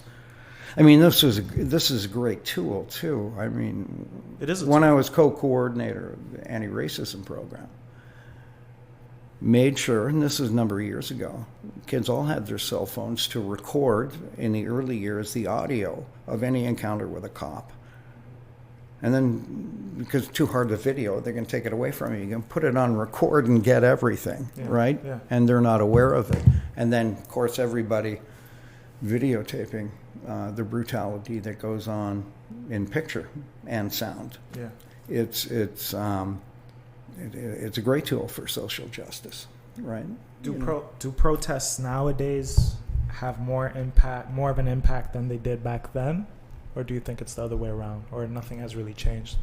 I mean, this is a great tool too. I mean, It is a when tool. I was co-coordinator of the anti-racism program, made sure, and this is a number of years ago, kids all had their cell phones to record in the early years the audio of any encounter with a cop. And then, because it's too hard to video, they're going to take it away from you. You can put it on record and get everything, Yeah, right? yeah. And they're not aware of it. And then, of course, everybody videotaping the brutality that goes on in picture and sound. Yeah. It's a great tool for social justice, right? Do protests nowadays have more of an impact than they did back then? Or do you think it's the other way around? Or nothing has really changed?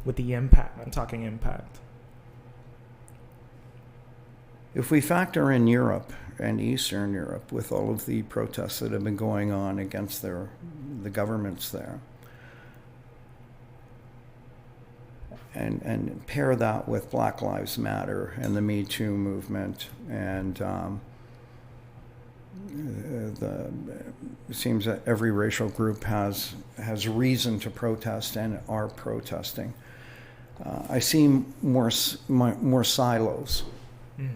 With the impact, I'm talking impact. If we factor in Europe and Eastern Europe with all of the protests that have been going on against the governments there, and pair that with Black Lives Matter and the Me Too movement, and it seems that every racial group has reason to protest and are protesting. I see more silos. Mm.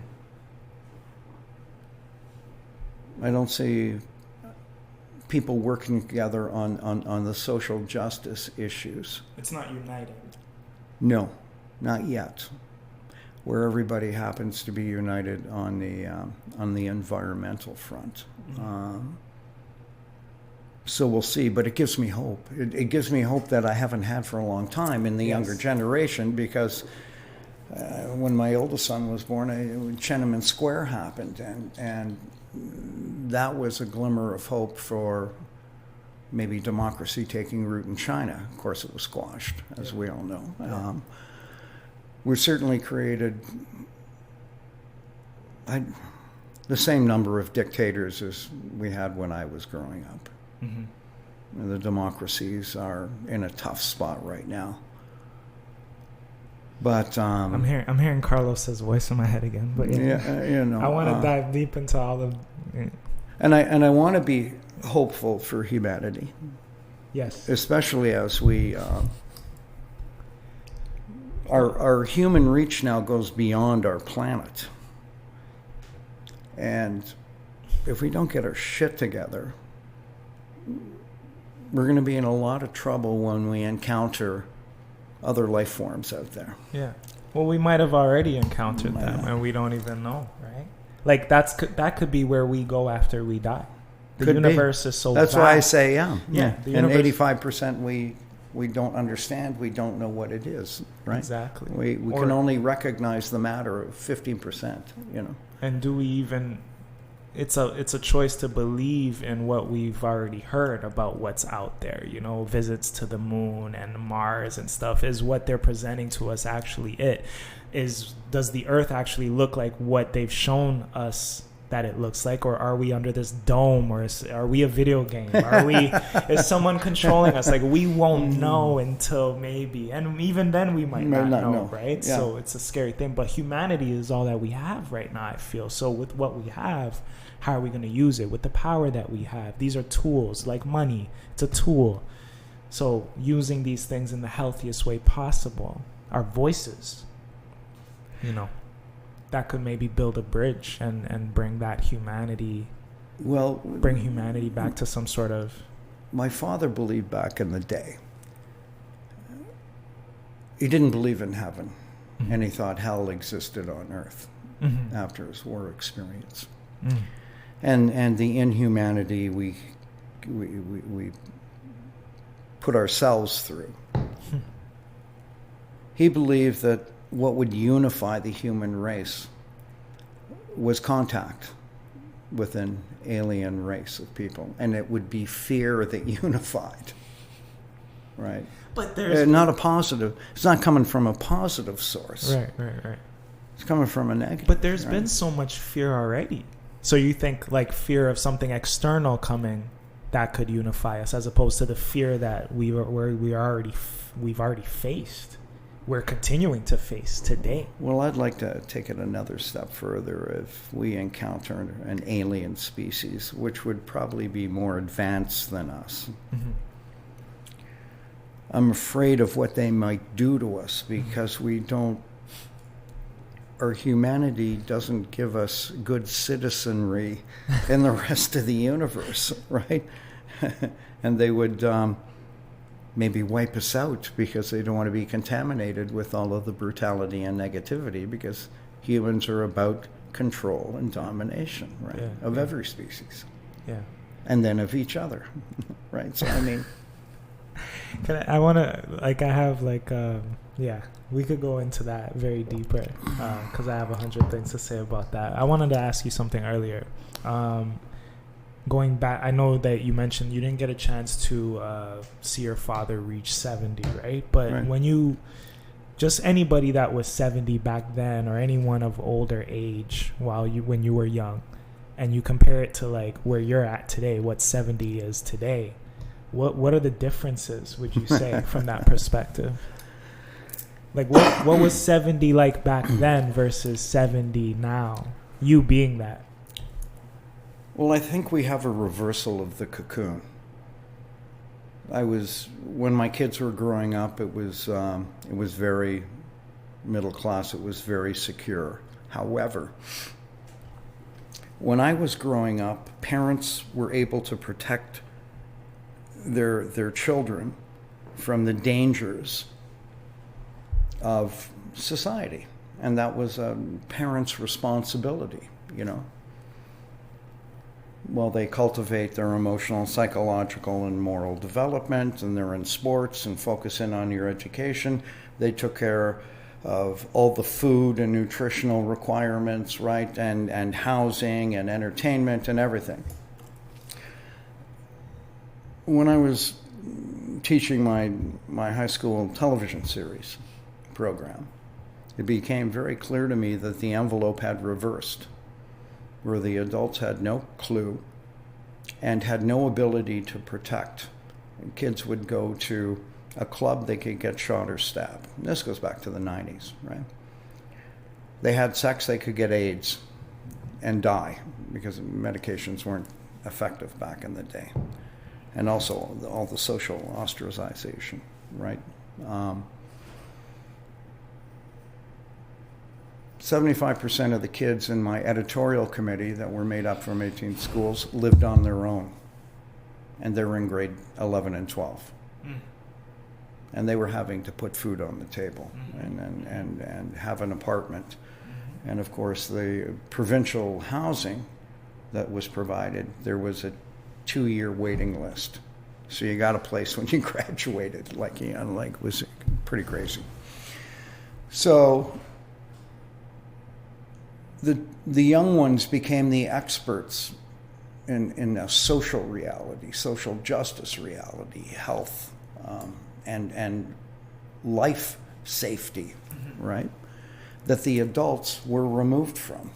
I don't see people working together on the social justice issues. It's not united. No, not yet. Where everybody happens to be united on the environmental front. So we'll see, but it gives me hope. It gives me hope that I haven't had for a long time in the younger generation, because when my oldest son was born, Tiananmen Square happened, and that was a glimmer of hope for maybe democracy taking root in China. Of course, it was squashed, as we all know. Yeah. We certainly created the same number of dictators as we had when I was growing up. Mm-hmm. And the democracies are in a tough spot right now. But I'm hearing Carlos's voice in my head again. But I want to dive deep into all of. And I want to be hopeful for humanity. Yes. Especially as we our human reach now goes beyond our planet. And if we don't get our shit together, we're going to be in a lot of trouble when we encounter other life forms out there. Yeah. Well, we might have already encountered them, and we don't even know, right? Like that could be where we go after we die. The Could universe be. is so That's vast. why I say yeah. The And universe- 85% we don't understand. We don't know what it is. Right. Exactly. We can only recognize the matter of 15%. And do we even? It's a choice to believe in what we've already heard about what's out there. Visits to the moon and Mars and stuff. Is what they're presenting to us actually it? Does the Earth actually look like what they've shown us that it looks like, or are we under this dome, or are we a video game? Is someone controlling us? Like, we won't know until maybe, and even then we might not know, right? Yeah. So it's a scary thing, but humanity is all that we have right now, I feel. So with what we have, how are we going to use it? With the power that we have, these are tools, like money. It's a tool. So using these things in the healthiest way possible, our voices, that could maybe build a bridge and bring that humanity. Well, bring humanity back to some sort of. My father believed back in the day. He didn't believe in heaven, Mm-hmm. and he thought hell existed on earth Mm-hmm. after his war experience. Mm. And the inhumanity we put ourselves through. He believed that what would unify the human race was contact with an alien race of people, and it would be fear that unified, right? But there's Not a positive. It's not coming from a positive source. right. It's coming from a negative. But there's been so much fear already. So you think like fear of something external coming that could unify us, as opposed to the fear that we've already faced. we're continuing to face today. Well, I'd like to take it another step further. If we encounter an alien species, which would probably be more advanced than us, I'm afraid of what they might do to us because our humanity doesn't give us good citizenry in the rest of the universe, right? And they would maybe wipe us out because they don't want to be contaminated with all of the brutality and negativity, because humans are about control and domination, right? Of every species. Yeah. And then of each other, right? So, I mean... I want to, like, I have, like, we could go into that very deeper because I have 100 things to say about that. I wanted to ask you something earlier. Going back, I know that you mentioned you didn't get a chance to see your father reach 70, right? But when you, just anybody that was 70 back then, or anyone of older age when you were young, and you compare it to like where you're at today, what 70 is today, what are the differences, would you say, from that perspective? Like what was 70 like back then versus 70 now, you being that? Well, I think we have a reversal of the cocoon. When my kids were growing up, it was very middle class. It was very secure. However, when I was growing up, parents were able to protect their children from the dangers of society, and that was a parent's responsibility, Well, they cultivate their emotional, psychological, and moral development, and they're in sports and focus in on your education. They took care of all the food and nutritional requirements, right, and housing and entertainment and everything. When I was teaching my high school television series program, it became very clear to me that the envelope had reversed, where the adults had no clue and had no ability to protect. And kids would go to a club, they could get shot or stabbed. And this goes back to the 90s, right? They had sex, they could get AIDS and die because medications weren't effective back in the day. And also all the social ostracization, right? 75% of the kids in my editorial committee that were made up from 18 schools lived on their own. And they were in grade 11 and 12. And they were having to put food on the table and have an apartment. And of course, the provincial housing that was provided, there was a 2-year waiting list. So you got a place when you graduated, it was pretty crazy. So the young ones became the experts in a social reality, social justice reality, health, and life safety, right? That the adults were removed from.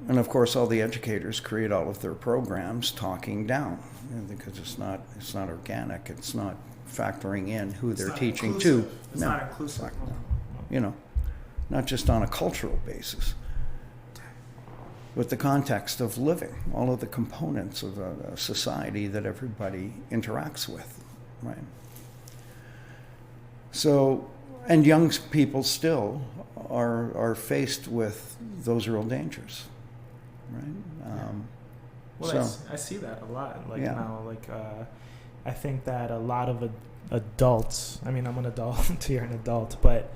And of course, all the educators create all of their programs talking down, because it's not organic. It's not factoring in who they're teaching to. It's not inclusive. Not just on a cultural basis, but the context of living, all of the components of a society that everybody interacts with, right? So, and young people still are faced with those real dangers, right? I see that a lot. Now, I think that a lot of adults, I mean, I'm an adult, you're an adult, but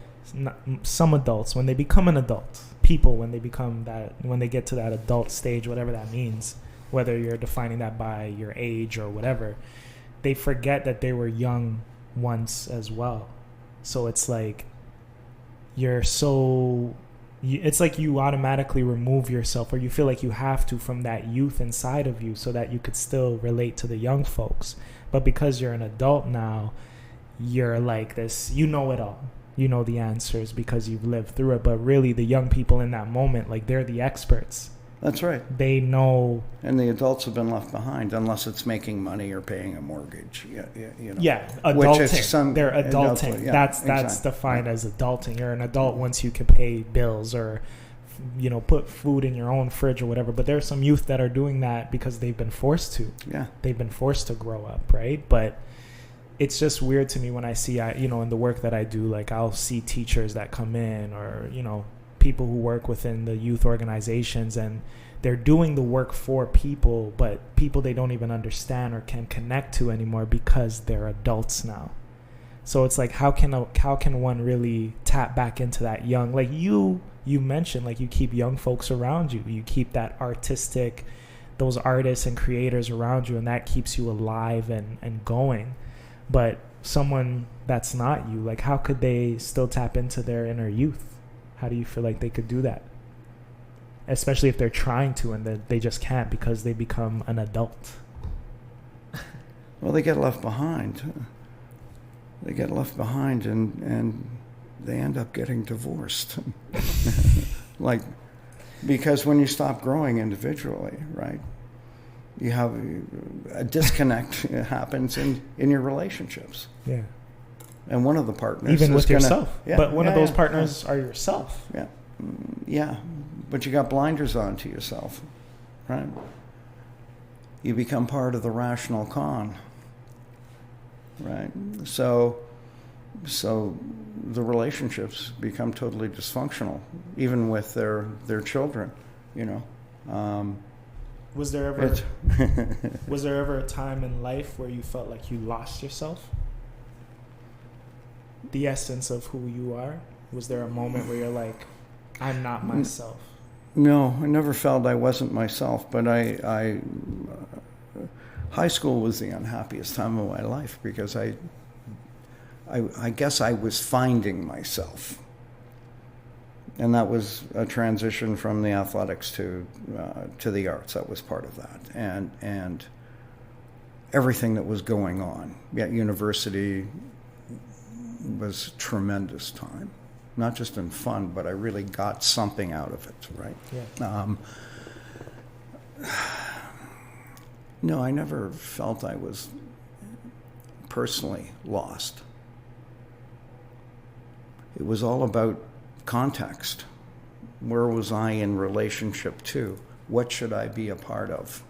some adults, when they become an adult, when they get to that adult stage, whatever that means, whether you're defining that by your age or whatever, they forget that they were young once as well. So it's like it's like you automatically remove yourself, or you feel like you have to, from that youth inside of you so that you could still relate to the young folks. But because you're an adult now, you're like this, you know it all. You know the answers because you've lived through it. But really, the young people in that moment, like, they're the experts. That's right. They know. And the adults have been left behind unless it's making money or paying a mortgage. Yeah, Which is adulting. They're adulting. adulthood, yeah, That's exactly. defined as adulting. You're an adult once you can pay bills or, put food in your own fridge or whatever. But there are some youth that are doing that because they've been forced to. Yeah. They've been forced to grow up, right? But it's just weird to me when I see, in the work that I do, like I'll see teachers that come in or, people who work within the youth organizations, and they're doing the work for people, but people they don't even understand or can connect to anymore because they're adults now. So it's like, how can one really tap back into that young, like you mentioned, like you keep young folks around you, you keep that those artists and creators around you, and that keeps you alive and going. But someone that's not you, like how could they still tap into their inner youth? How do you feel like they could do that? Especially if they're trying to and they just can't because they become an adult. Well, they get left behind. They get left behind and they end up getting divorced. Because when you stop growing individually, right, you have a disconnect happens in your relationships. Yeah. And one of the partners even with yourself. Yeah, but one of those yeah, partners are yourself. Yeah. Yeah. But you got blinders on to yourself, right? You become part of the rational con, right? So the relationships become totally dysfunctional, even with their children, Was there ever a time in life where you felt like you lost yourself? The essence of who you are? Was there a moment where you're like, I'm not myself? No, I never felt I wasn't myself, but I high school was the unhappiest time of my life because I guess I was finding myself. And that was a transition from the athletics to the arts. That was part of that. And everything that was going on. At university was a tremendous time. Not just in fun, but I really got something out of it, right? Yeah. No, I never felt I was personally lost. It was all about context. Where was I in relationship to? What should I be a part of?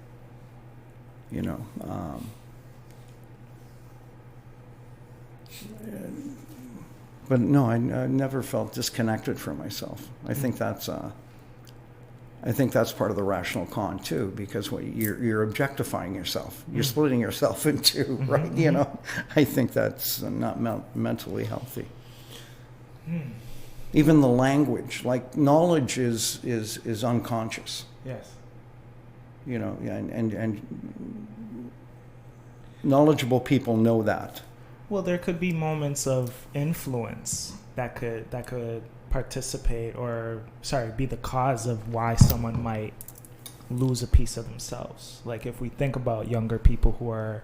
But no, I never felt disconnected from myself. I think that's part of the rational con too, because you're objectifying yourself. You're splitting yourself in two, right? I think that's not mentally healthy. Even the language, like knowledge is unconscious. Yes. And knowledgeable people know that. Well, there could be moments of influence that could participate be the cause of why someone might lose a piece of themselves. Like if we think about younger people who are,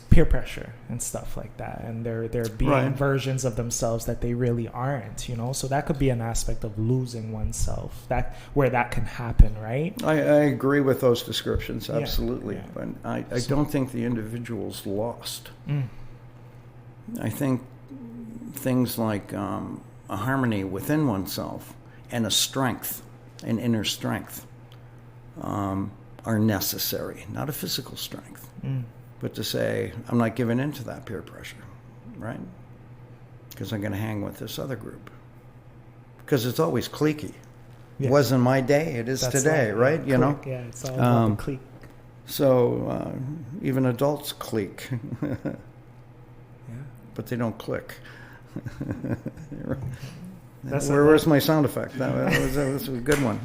peer pressure and stuff like that, and they're being right. versions of themselves that they really aren't, so that could be an aspect of losing oneself, where that can happen, right? I agree with those descriptions, absolutely. Yeah. But I don't think the individual's lost. I think things like a harmony within oneself and a strength, an inner strength, are necessary, not a physical strength. But to say, I'm not giving in to that peer pressure, right? Because I'm going to hang with this other group. Because it's always cliquey. Yeah. It wasn't my day, it is today, right? Yeah, it's all about the clique. So even adults clique. Yeah. But they don't click. That's Where's my sound effect? That was a good one,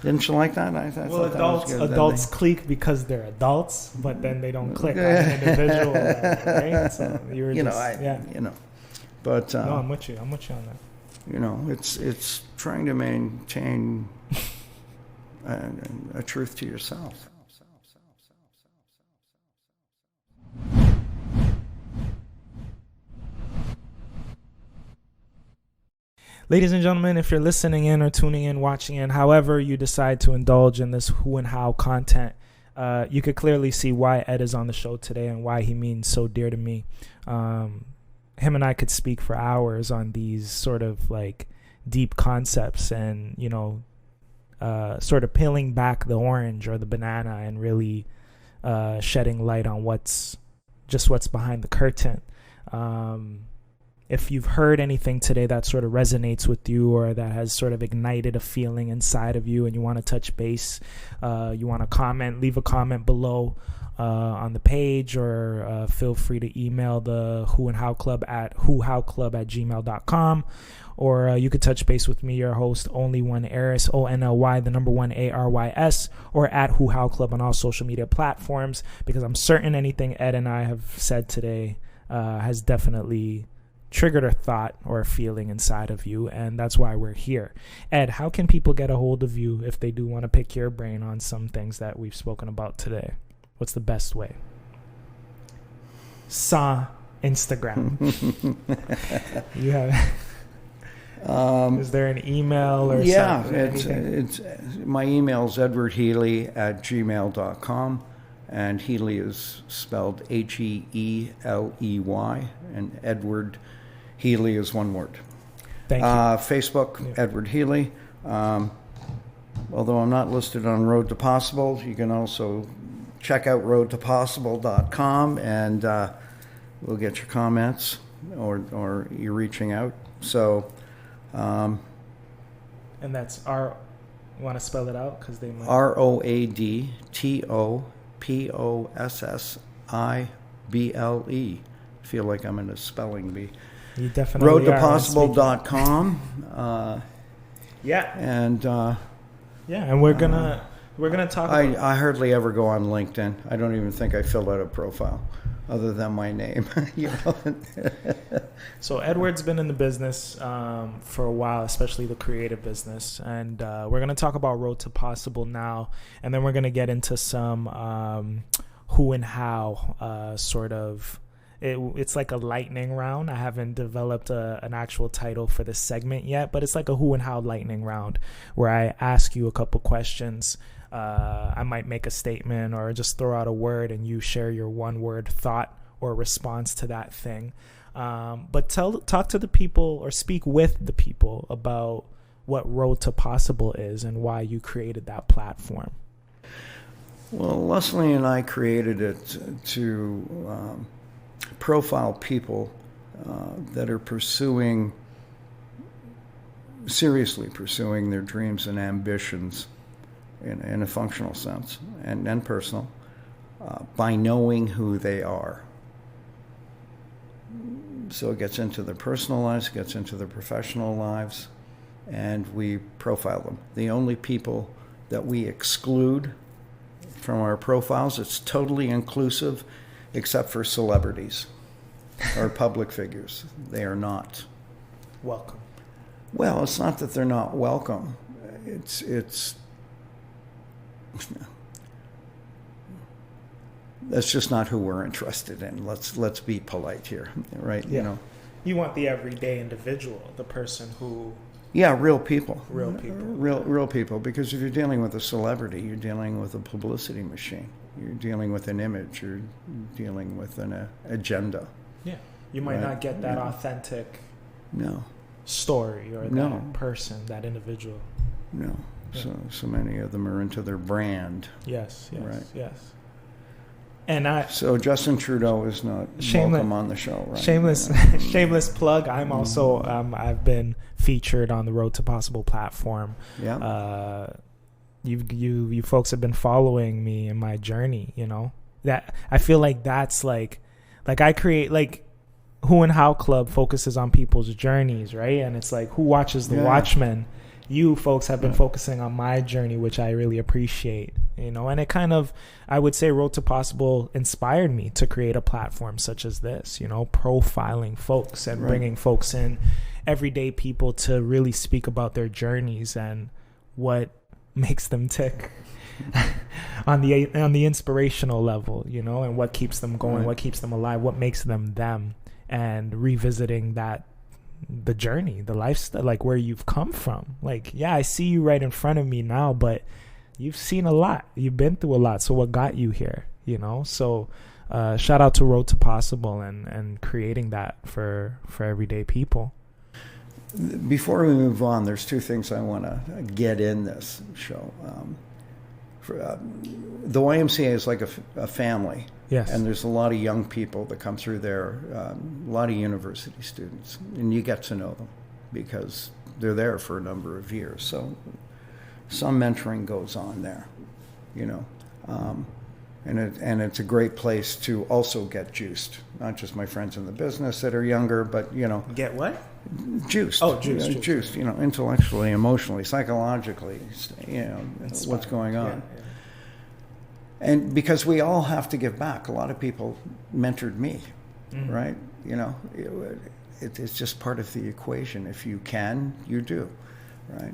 Didn't you like that? I thought that was good. Adults clique because they're adults, but then they don't click on an individual level, right? So you were But no, I'm with you on that. It's trying to maintain a truth to yourself. Ladies and gentlemen, if you're listening in or tuning in, watching in, however you decide to indulge in this who and how content, you could clearly see why Ed is on the show today and why he means so dear to me. Him and I could speak for hours on these sort of like deep concepts and, you know, sort of peeling back the orange or the banana and really shedding light on what's behind the curtain. If you've heard anything today that sort of resonates with you or that has sort of ignited a feeling inside of you and you want to touch base, you want to comment, leave a comment below on the page, or feel free to email the Who and How Club at whohowclub@gmail.com, or you could touch base with me, your host, Only One Arys, ONLY, the number one ARYS, or at Who How Club on all social media platforms, because I'm certain anything Ed and I have said today has definitely triggered a thought or a feeling inside of you, and that's why we're here. Ed, how can people get a hold of you if they do want to pick your brain on some things that we've spoken about today? What's the best way? Instagram. You have is there an email or something? It's my email is edwardheeley@gmail.com, and Heeley is spelled Heeley, and Edward Heeley is one word. Thank you. Facebook, yeah. Edward Heeley. Although I'm not listed on Road to Possible, you can also check out roadtopossible.com, and we'll get your comments or you're reaching out. So, and that's you want to spell it out? Because they might. ROADTOPOSSIBLE. Feel like I'm in a spelling bee. You definitely roadtopossible.com. Yeah. And and we're gonna talk about. I hardly ever go on LinkedIn. I don't even think I fill out a profile other than my name. You know? So Edward's been in the business for a while, especially the creative business, and we're going to talk about Road to Possible now, and then we're going to get into some who and how sort of. It's like a lightning round. I haven't developed an actual title for this segment yet, but it's like a who and how lightning round where I ask you a couple questions. I might make a statement or just throw out a word and you share your one word thought or response to that thing. But talk to the people or speak with the people about what Road to Possible is and why you created that platform. Well, Leslie and I created it to profile people that are seriously pursuing their dreams and ambitions in a functional sense and personal by knowing who they are. So it gets into their personal lives, gets into their professional lives, and we profile them. The only people that we exclude from our profiles, it's totally inclusive, except for celebrities or public figures. They are not welcome. Well, it's not that they're not welcome. It's that's just not who we're interested in. Let's be polite here, right? Yeah. You know, you want the everyday individual, the person who. Yeah, real people. Real people. Real people. Because if you're dealing with a celebrity, you're dealing with a publicity machine. You're dealing with an image. You're dealing with an agenda. Yeah, you might not get that authentic. No. Story or that person, that individual. No. Yeah. So many of them are into their brand. Yes. Right. Yes. And so Justin Trudeau is not welcome on the show, right? Shameless plug. I'm also I've been featured on the Road to Possible platform. Yeah. You folks have been following me in my journey. You know that I feel like that's like I create like Who and How Club focuses on people's journeys, right? And it's like who watches the Watchmen. You folks have been focusing on my journey, which I really appreciate, you know, and it kind of, I would say Road to Possible inspired me to create a platform such as this, you know, profiling folks and bringing folks in, everyday people, to really speak about their journeys and what makes them tick on the inspirational level, you know, and what keeps them going, what keeps them alive, what makes them them, and revisiting that the journey, the lifestyle, like where you've come from. Like, yeah, I see you right in front of me now, but you've seen a lot. You've been through a lot. So what got you here, you know? So shout out to Road to Possible and creating that for everyday people. Before we move on, there's two things I want to get in this show. The YMCA is like a family. Yes. And there's a lot of young people that come through there, a lot of university students, and you get to know them because they're there for a number of years. So some mentoring goes on there, you know. And it's a great place to also get juiced. Not just my friends in the business that are younger, but, you know. Get what? Juiced. Oh, juiced. Juiced, you know, intellectually, emotionally, psychologically, you know, what's going on. Yeah. And because we all have to give back. A lot of people mentored me, right? You know, it's just part of the equation. If you can, you do, right?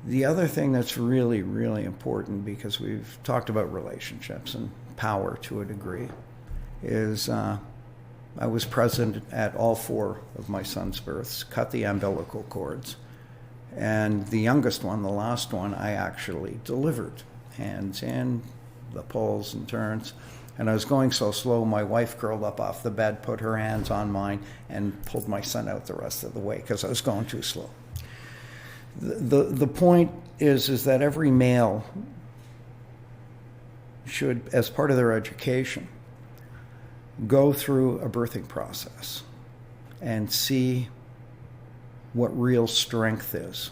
The other thing that's really, really important, because we've talked about relationships and power to a degree, is I was present at all 4 of my son's births, cut the umbilical cords. And the youngest one, the last one, I actually delivered. Hands in, the pulls and turns. And I was going so slow, my wife curled up off the bed, put her hands on mine, and pulled my son out the rest of the way because I was going too slow. The point is that every male should, as part of their education, go through a birthing process and see what real strength is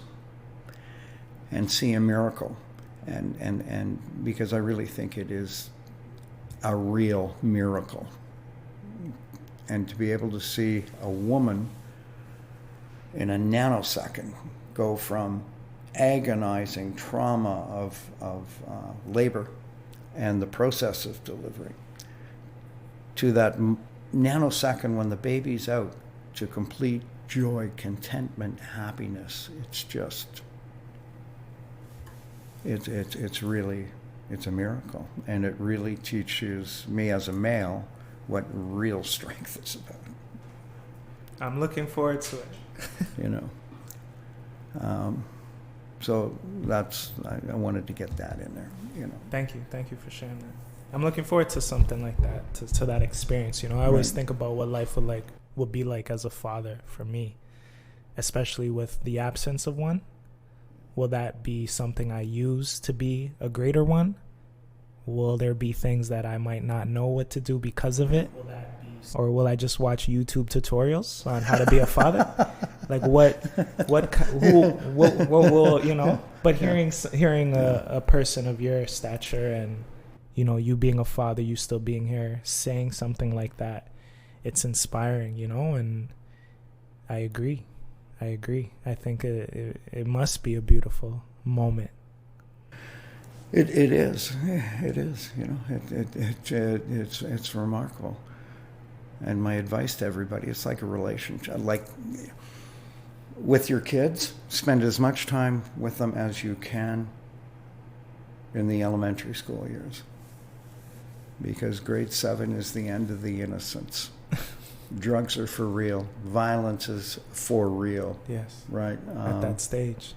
and see a miracle. And because I really think it is a real miracle. And to be able to see a woman in a nanosecond go from agonizing trauma of labor and the process of delivery to that nanosecond when the baby's out to complete joy, contentment, happiness. It's just... It's really a miracle, and it really teaches me as a male what real strength is about. I'm looking forward to it. You know, so that's I wanted to get that in there. You know, Thank you for sharing that. I'm looking forward to something like that, to that experience. You know, I always think about what life would be like as a father for me, especially with the absence of one. Will that be something I use to be a greater one? Will there be things that I might not know what to do because of it? Or will I just watch YouTube tutorials on how to be a father? Like who will, you know? But hearing a person of your stature and, you know, you being a father, you still being here, saying something like that, it's inspiring, you know? And I agree. I think it must be a beautiful moment. it is. It is. You know, it's remarkable. And my advice to everybody, it's like a relationship. Like with your kids, spend as much time with them as you can in the elementary school years, because grade 7 is the end of the innocence. Drugs are for real. Violence is for real. Yes. Right? At that stage.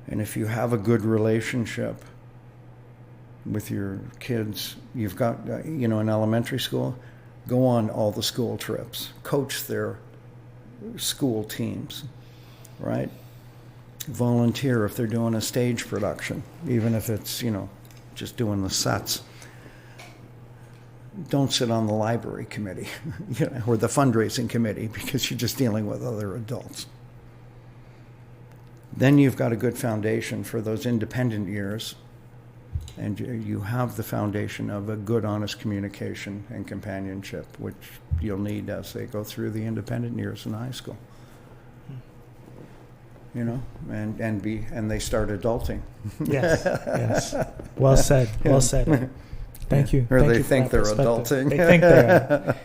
And if you have a good relationship with your kids, you've got, you know, in elementary school, go on all the school trips, coach their school teams, right? Volunteer if they're doing a stage production, even if it's, you know, just doing the sets. Don't sit on the library committee, you know, or the fundraising committee, because you're just dealing with other adults. Then you've got a good foundation for those independent years, and you have the foundation of a good, honest communication and companionship, which you'll need as they go through the independent years in high school. You know, and they start adulting. Yes. Well said. Well said. Thank you. Or Thank they you for think that they're perspective. adulting.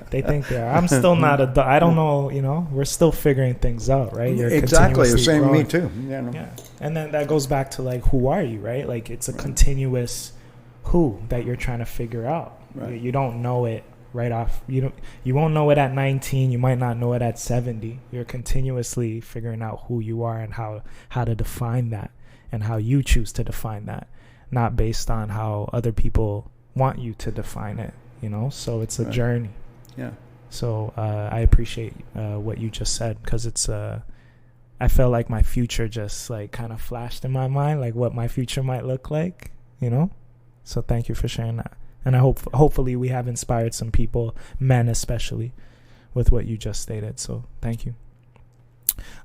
They think they are. I'm still not adult. I don't know, you know, we're still figuring things out, right? You're exactly. The continuously same growing. me too. You know? Yeah. And then that goes back to like, who are you, right? Like it's a continuous who that you're trying to figure out. Right. You don't know it right off. You won't know it at 19. You might not know it at 70. You're continuously figuring out who you are and how to define that and how you choose to define that, not based on how other people want you to define it, So it's a journey. Yeah. So I appreciate what you just said, because it's I felt like my future just like kind of flashed in my mind, like what my future might look like, So thank you for sharing that. And I hopefully we have inspired some people, men especially, with what you just stated. So thank you.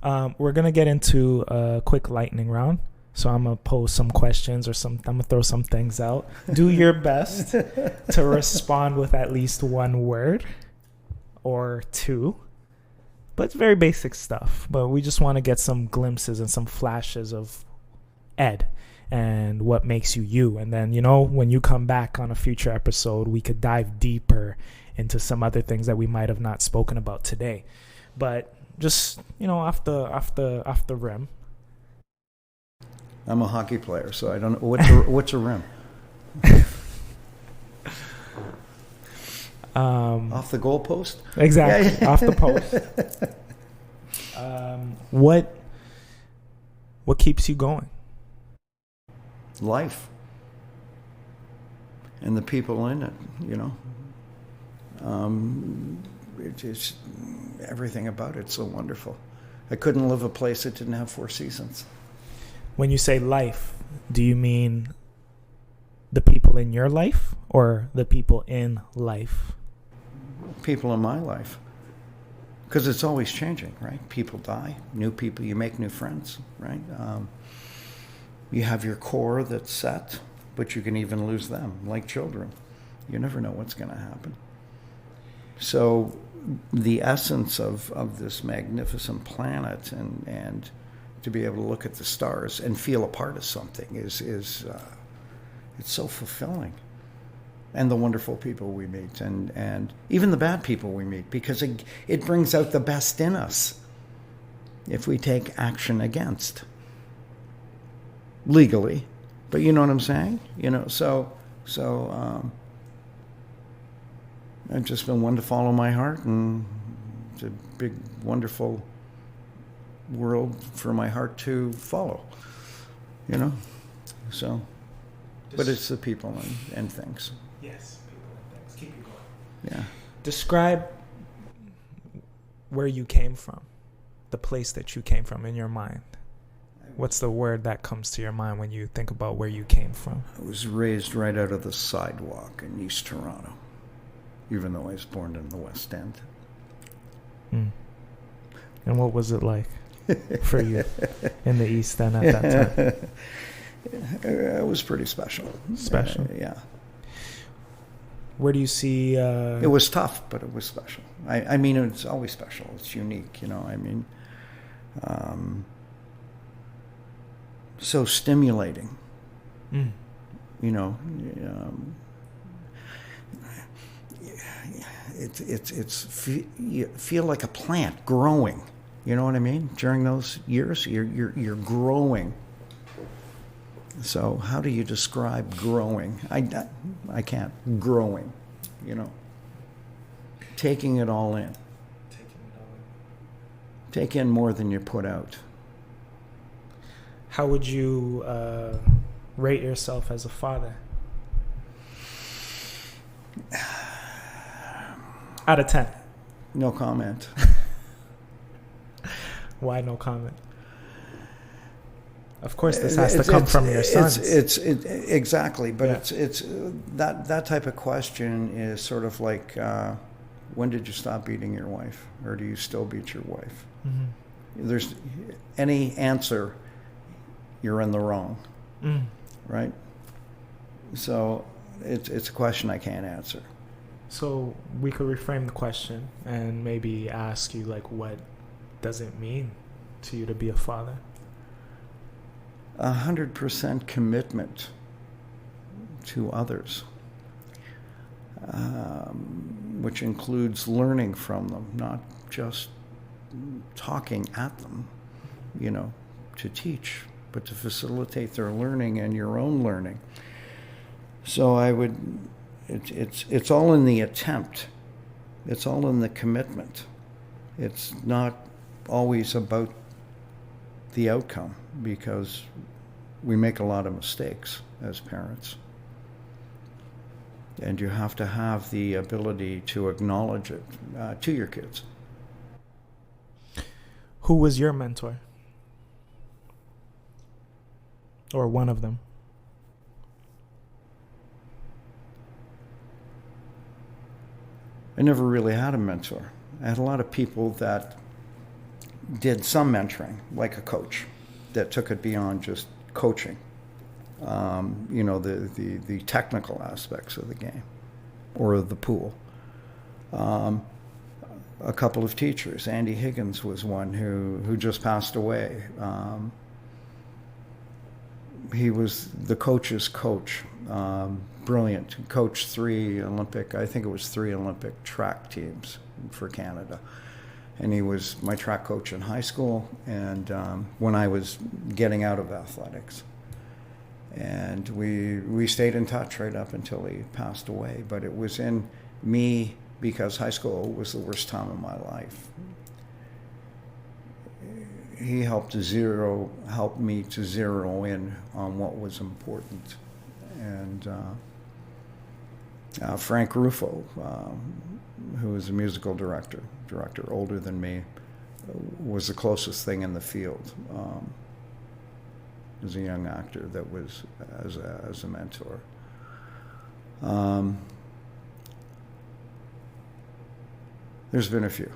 We're going to get into a quick lightning round. So I'm going to pose some questions I'm going to throw some things out. Do your best to respond with at least one word or two. But it's very basic stuff. But we just want to get some glimpses and some flashes of Ed and what makes you you. And then, when you come back on a future episode, we could dive deeper into some other things that we might have not spoken about today. But just, off the rim. I'm a hockey player, so I don't know. What's a rim? Off the goalpost? Exactly, Yeah. Off the post. What keeps you going? Life. And the people in it, It's everything about it's so wonderful. I couldn't live a place that didn't have 4 seasons. When you say life, do you mean the people in your life or the people in life? People in my life. Because it's always changing, right? People die, new people, you make new friends, right? You have your core that's set, but you can even lose them, like children. You never know what's going to happen. So the essence of this magnificent planet and to be able to look at the stars and feel a part of something is it's so fulfilling. And the wonderful people we meet and even the bad people we meet, because it brings out the best in us if we take action against. Legally, but you know what I'm saying? So I've just been one to follow my heart, and it's a big, wonderful world for my heart to follow, So, but it's the people and things. Yes, people and things. Keep you going. Yeah. Describe where you came from, the place that you came from in your mind. What's the word that comes to your mind when you think about where you came from? I was raised right out of the sidewalk in East Toronto, even though I was born in the West End. And what was it like for you in the East End at that time? It was pretty special. Special? Yeah. Where do you see... It was tough, but it was special. I mean, it's always special. It's unique, so stimulating. You feel like a plant growing. You know what I mean? During those years, you're growing. So how do you describe growing? I can't. Growing, taking it all in. Take in more than you put out. How would you rate yourself as a father? Out of 10. No comment. Why no comment? Of course, this has to come from your sons. Exactly, but Yeah. it's that type of question is sort of like, when did you stop beating your wife, or do you still beat your wife? Mm-hmm. There's any answer, you're in the wrong, right? So it's a question I can't answer. So we could reframe the question and maybe ask you, like, what does it mean to you to be a father? 100% commitment to others, which includes learning from them, not just talking at them, to teach, but to facilitate their learning and your own learning. So it's all in the attempt It's all in the commitment. It's not always about the outcome, because we make a lot of mistakes as parents. And you have to have the ability to acknowledge it to your kids. Who was your mentor? Or one of them? I never really had a mentor. I had a lot of people that did some mentoring, like a coach, that took it beyond just coaching. The technical aspects of the game or of the pool. A couple of teachers. Andy Higgins was one who just passed away. He was the coach's coach. Brilliant. Coached three Olympic track teams for Canada. And he was my track coach in high school and when I was getting out of athletics. And we stayed in touch right up until he passed away. But it was in me, because high school was the worst time of my life. He helped me to zero in on what was important. And Frank Ruffo, who was a musical director older than me, was the closest thing in the field. As a young actor that was as a mentor. There's been a few.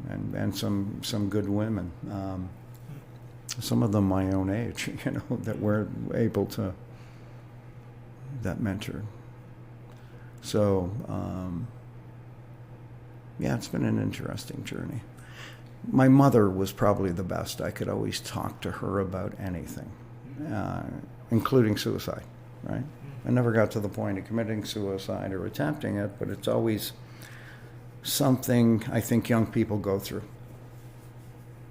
And some good women. Some of them my own age, that were able to, that mentored. So, it's been an interesting journey. My mother was probably the best. I could always talk to her about anything, including suicide, right? I never got to the point of committing suicide or attempting it, but it's always something I think young people go through,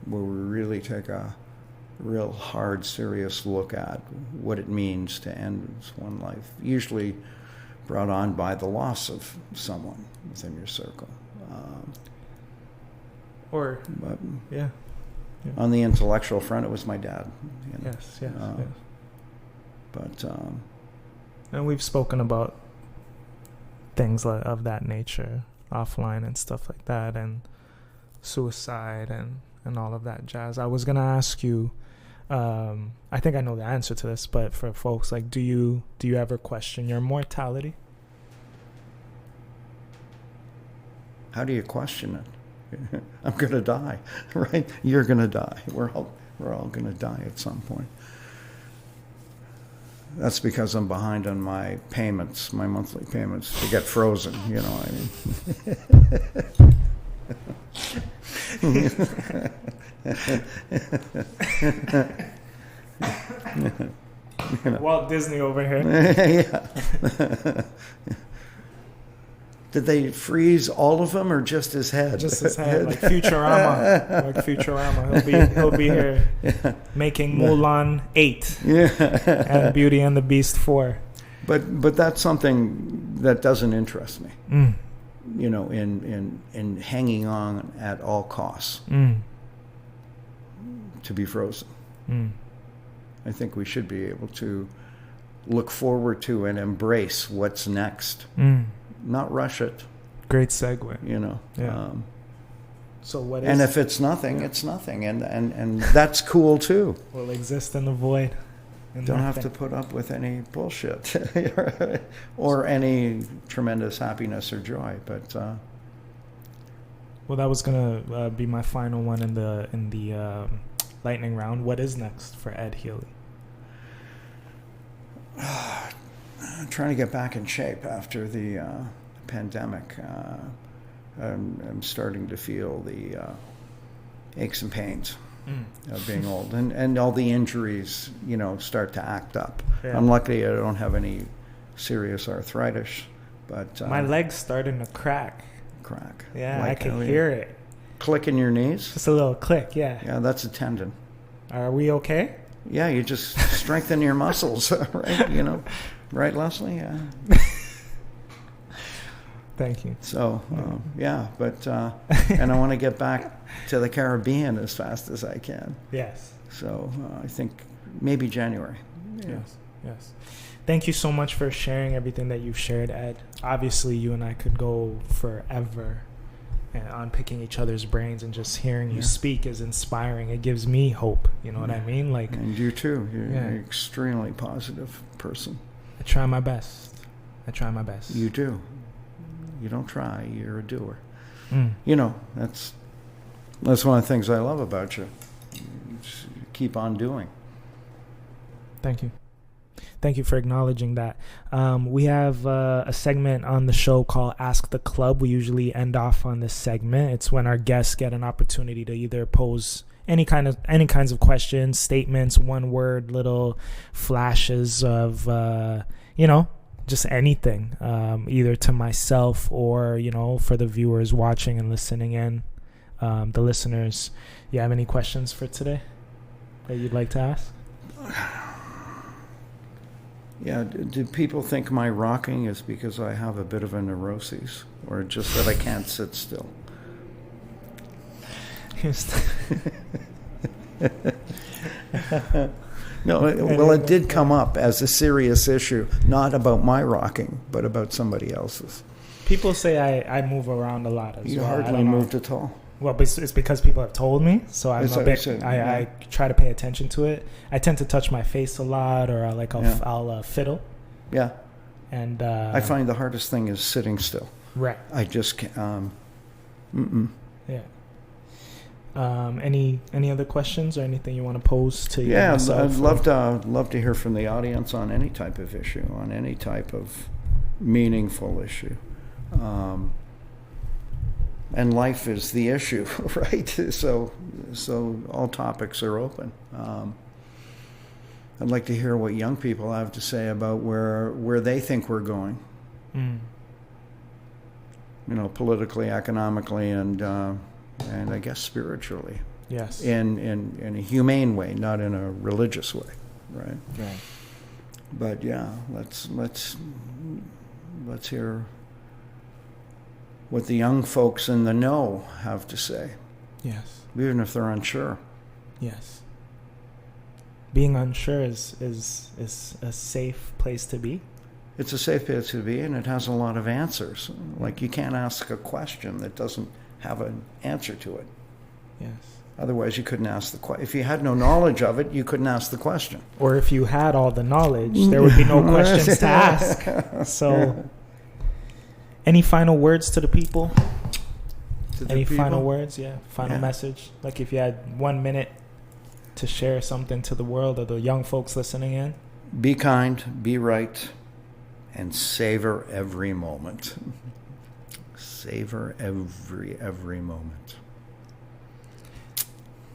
where we really take a real hard, serious look at what it means to end one life, usually brought on by the loss of someone within your circle. On the intellectual front, it was my dad. Yes. But and we've spoken about things of that nature offline and stuff like that, and suicide and all of that jazz. I was gonna ask you, I think I know the answer to this, but for folks, like, do you ever question your mortality? How do you question it? I'm going to die, right? You're going to die. We're all going to die at some point. That's because I'm behind on my payments, my monthly payments, to get frozen. You know what I mean? Walt Disney over here. Yeah. Did they freeze all of them or just his head? Just his head, like Futurama. He'll be here making Mulan 8 and Beauty and the Beast 4. But that's something that doesn't interest me. In hanging on at all costs to be frozen. I think we should be able to look forward to and embrace what's next. Not rush it. Great segue. Yeah. So what is? And if it's nothing, it's nothing, and that's cool too. Will exist in the void. Don't have to put up with any bullshit or any tremendous happiness or joy. But well, that was gonna be my final one in the lightning round. What is next for Ed Heeley? I'm trying to get back in shape after the pandemic. I'm starting to feel the aches and pains of being old, and all the injuries, start to act up. Yeah. I'm lucky I don't have any serious arthritis, but my leg's starting to crack. Yeah, like, I can hear it. Click in your knees? Just a little click, yeah. Yeah, that's a tendon. Are we okay? Yeah, you just strengthen your muscles, right? Right, Leslie? Yeah. Thank you. So, yeah, but, and I want to get back to the Caribbean as fast as I can. Yes. So I think maybe January. Yeah. Yes. Thank you so much for sharing everything that you've shared, Ed. Obviously, you and I could go forever on picking each other's brains, and just hearing you speak is inspiring. It gives me hope. You know what I mean? Like, and you too. You're an extremely positive person. I try my best. You do. You don't try. You're a doer. Mm. You know, that's one of the things I love about you. You just keep on doing. Thank you. Thank you for acknowledging that. We have a segment on the show called Ask the Club. We usually end off on this segment. It's when our guests get an opportunity to either pose any kinds of questions, statements, one word, little flashes of, just anything, either to myself or, for the viewers watching and listening in, the listeners. You have any questions for today that you'd like to ask? Yeah, do people think my rocking is because I have a bit of a neuroses, or just that I can't sit still? No, well, it did come up as a serious issue, not about my rocking, but about somebody else's. People say I move around a lot as well. You hardly moved at all. Well, it's because people have told me, so I'm I try to pay attention to it. I tend to touch my face a lot, or I'll fiddle. Yeah. And I find the hardest thing is sitting still. Right. I just can't. Yeah. Any other questions or anything you want to pose to you? Yeah, I'd love to hear from the audience on any type of issue, on any type of meaningful issue. And life is the issue, right? So all topics are open. I'd like to hear what young people have to say about where they think we're going. Mm. Politically, economically, and I guess spiritually. Yes. In a humane way, not in a religious way, right? Right. But yeah, let's hear what the young folks in the know have to say. Yes. Even if they're unsure. Yes. Being unsure is a safe place to be. It's a safe place to be, and it has a lot of answers. Like, you can't ask a question that doesn't have an answer to it. Yes. Otherwise, you couldn't ask the question. If you had no knowledge of it, you couldn't ask the question. Or if you had all the knowledge, there would be no questions to ask. So, any final words to the people? Final words? Yeah. Final message? Like, if you had 1 minute to share something to the world or the young folks listening in? Be kind, be right, and savor every moment. Savor every moment.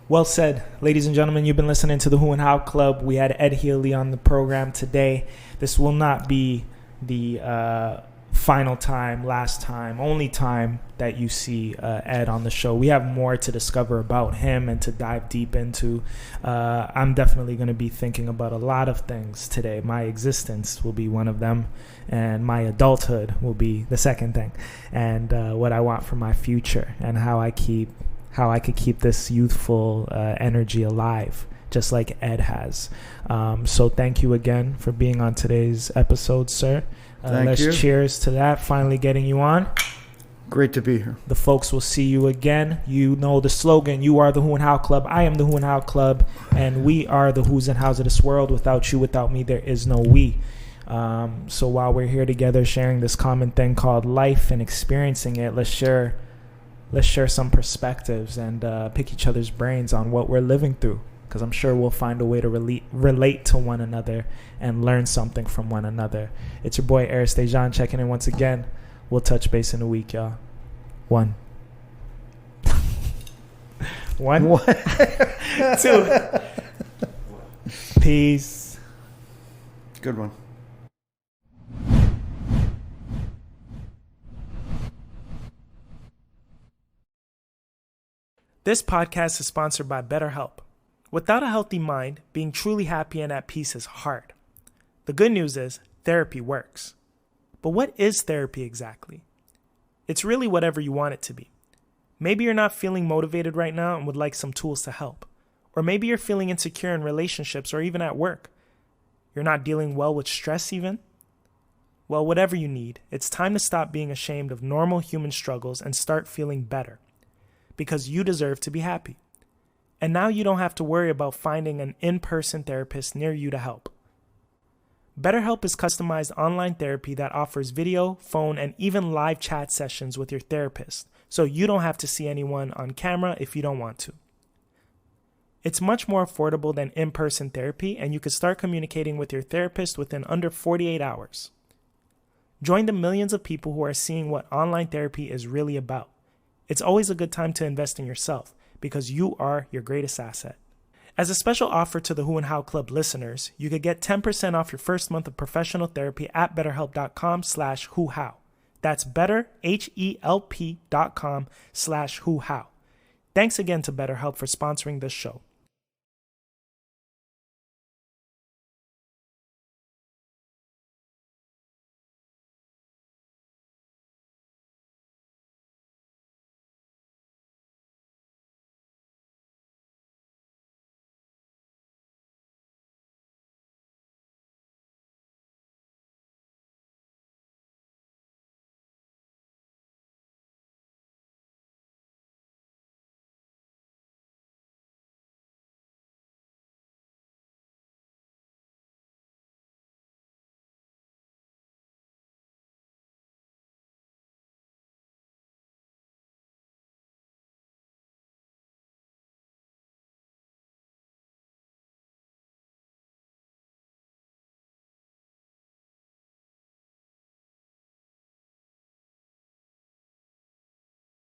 Well said. Ladies and gentlemen, you've been listening to the Who and How Club. We had Ed Heeley on the program today. This will not be the final time, last time, only time that you see Ed on the show. We have more to discover about him and to dive deep into. I'm definitely going to be thinking about a lot of things today. My existence will be one of them, and my adulthood will be the second thing, and what I want for my future, and how I could keep this youthful energy alive, just like Ed has. So thank you again for being on today's episode, sir. Let's cheers to that, finally getting you on. Great to be here. The folks will see you again. You know the slogan, you are the Who and How Club. I am the Who and How Club, and we are the who's and how's of this world. Without you, without me, there is no we. So while we're here together sharing this common thing called life and experiencing it, let's share some perspectives and pick each other's brains on what we're living through, because I'm sure we'll find a way to relate to one another and learn something from one another. It's your boy Arys checking in once again. We'll touch base in a week, y'all. 1. 1. 2. Peace. Good one. This podcast is sponsored by BetterHelp. Without a healthy mind, being truly happy and at peace is hard. The good news is therapy works. But what is therapy exactly? It's really whatever you want it to be. Maybe you're not feeling motivated right now and would like some tools to help. Or maybe you're feeling insecure in relationships or even at work. You're not dealing well with stress even. Well, whatever you need, it's time to stop being ashamed of normal human struggles and start feeling better. Because you deserve to be happy. And now you don't have to worry about finding an in-person therapist near you to help. BetterHelp is customized online therapy that offers video, phone, and even live chat sessions with your therapist, so you don't have to see anyone on camera if you don't want to. It's much more affordable than in-person therapy, and you can start communicating with your therapist within under 48 hours. Join the millions of people who are seeing what online therapy is really about. It's always a good time to invest in yourself, because you are your greatest asset. As a special offer to the Who and How Club listeners, you could get 10% off your first month of professional therapy at betterhelp.com/whohow. That's betterhelp.com/whohow. Thanks again to BetterHelp for sponsoring this show.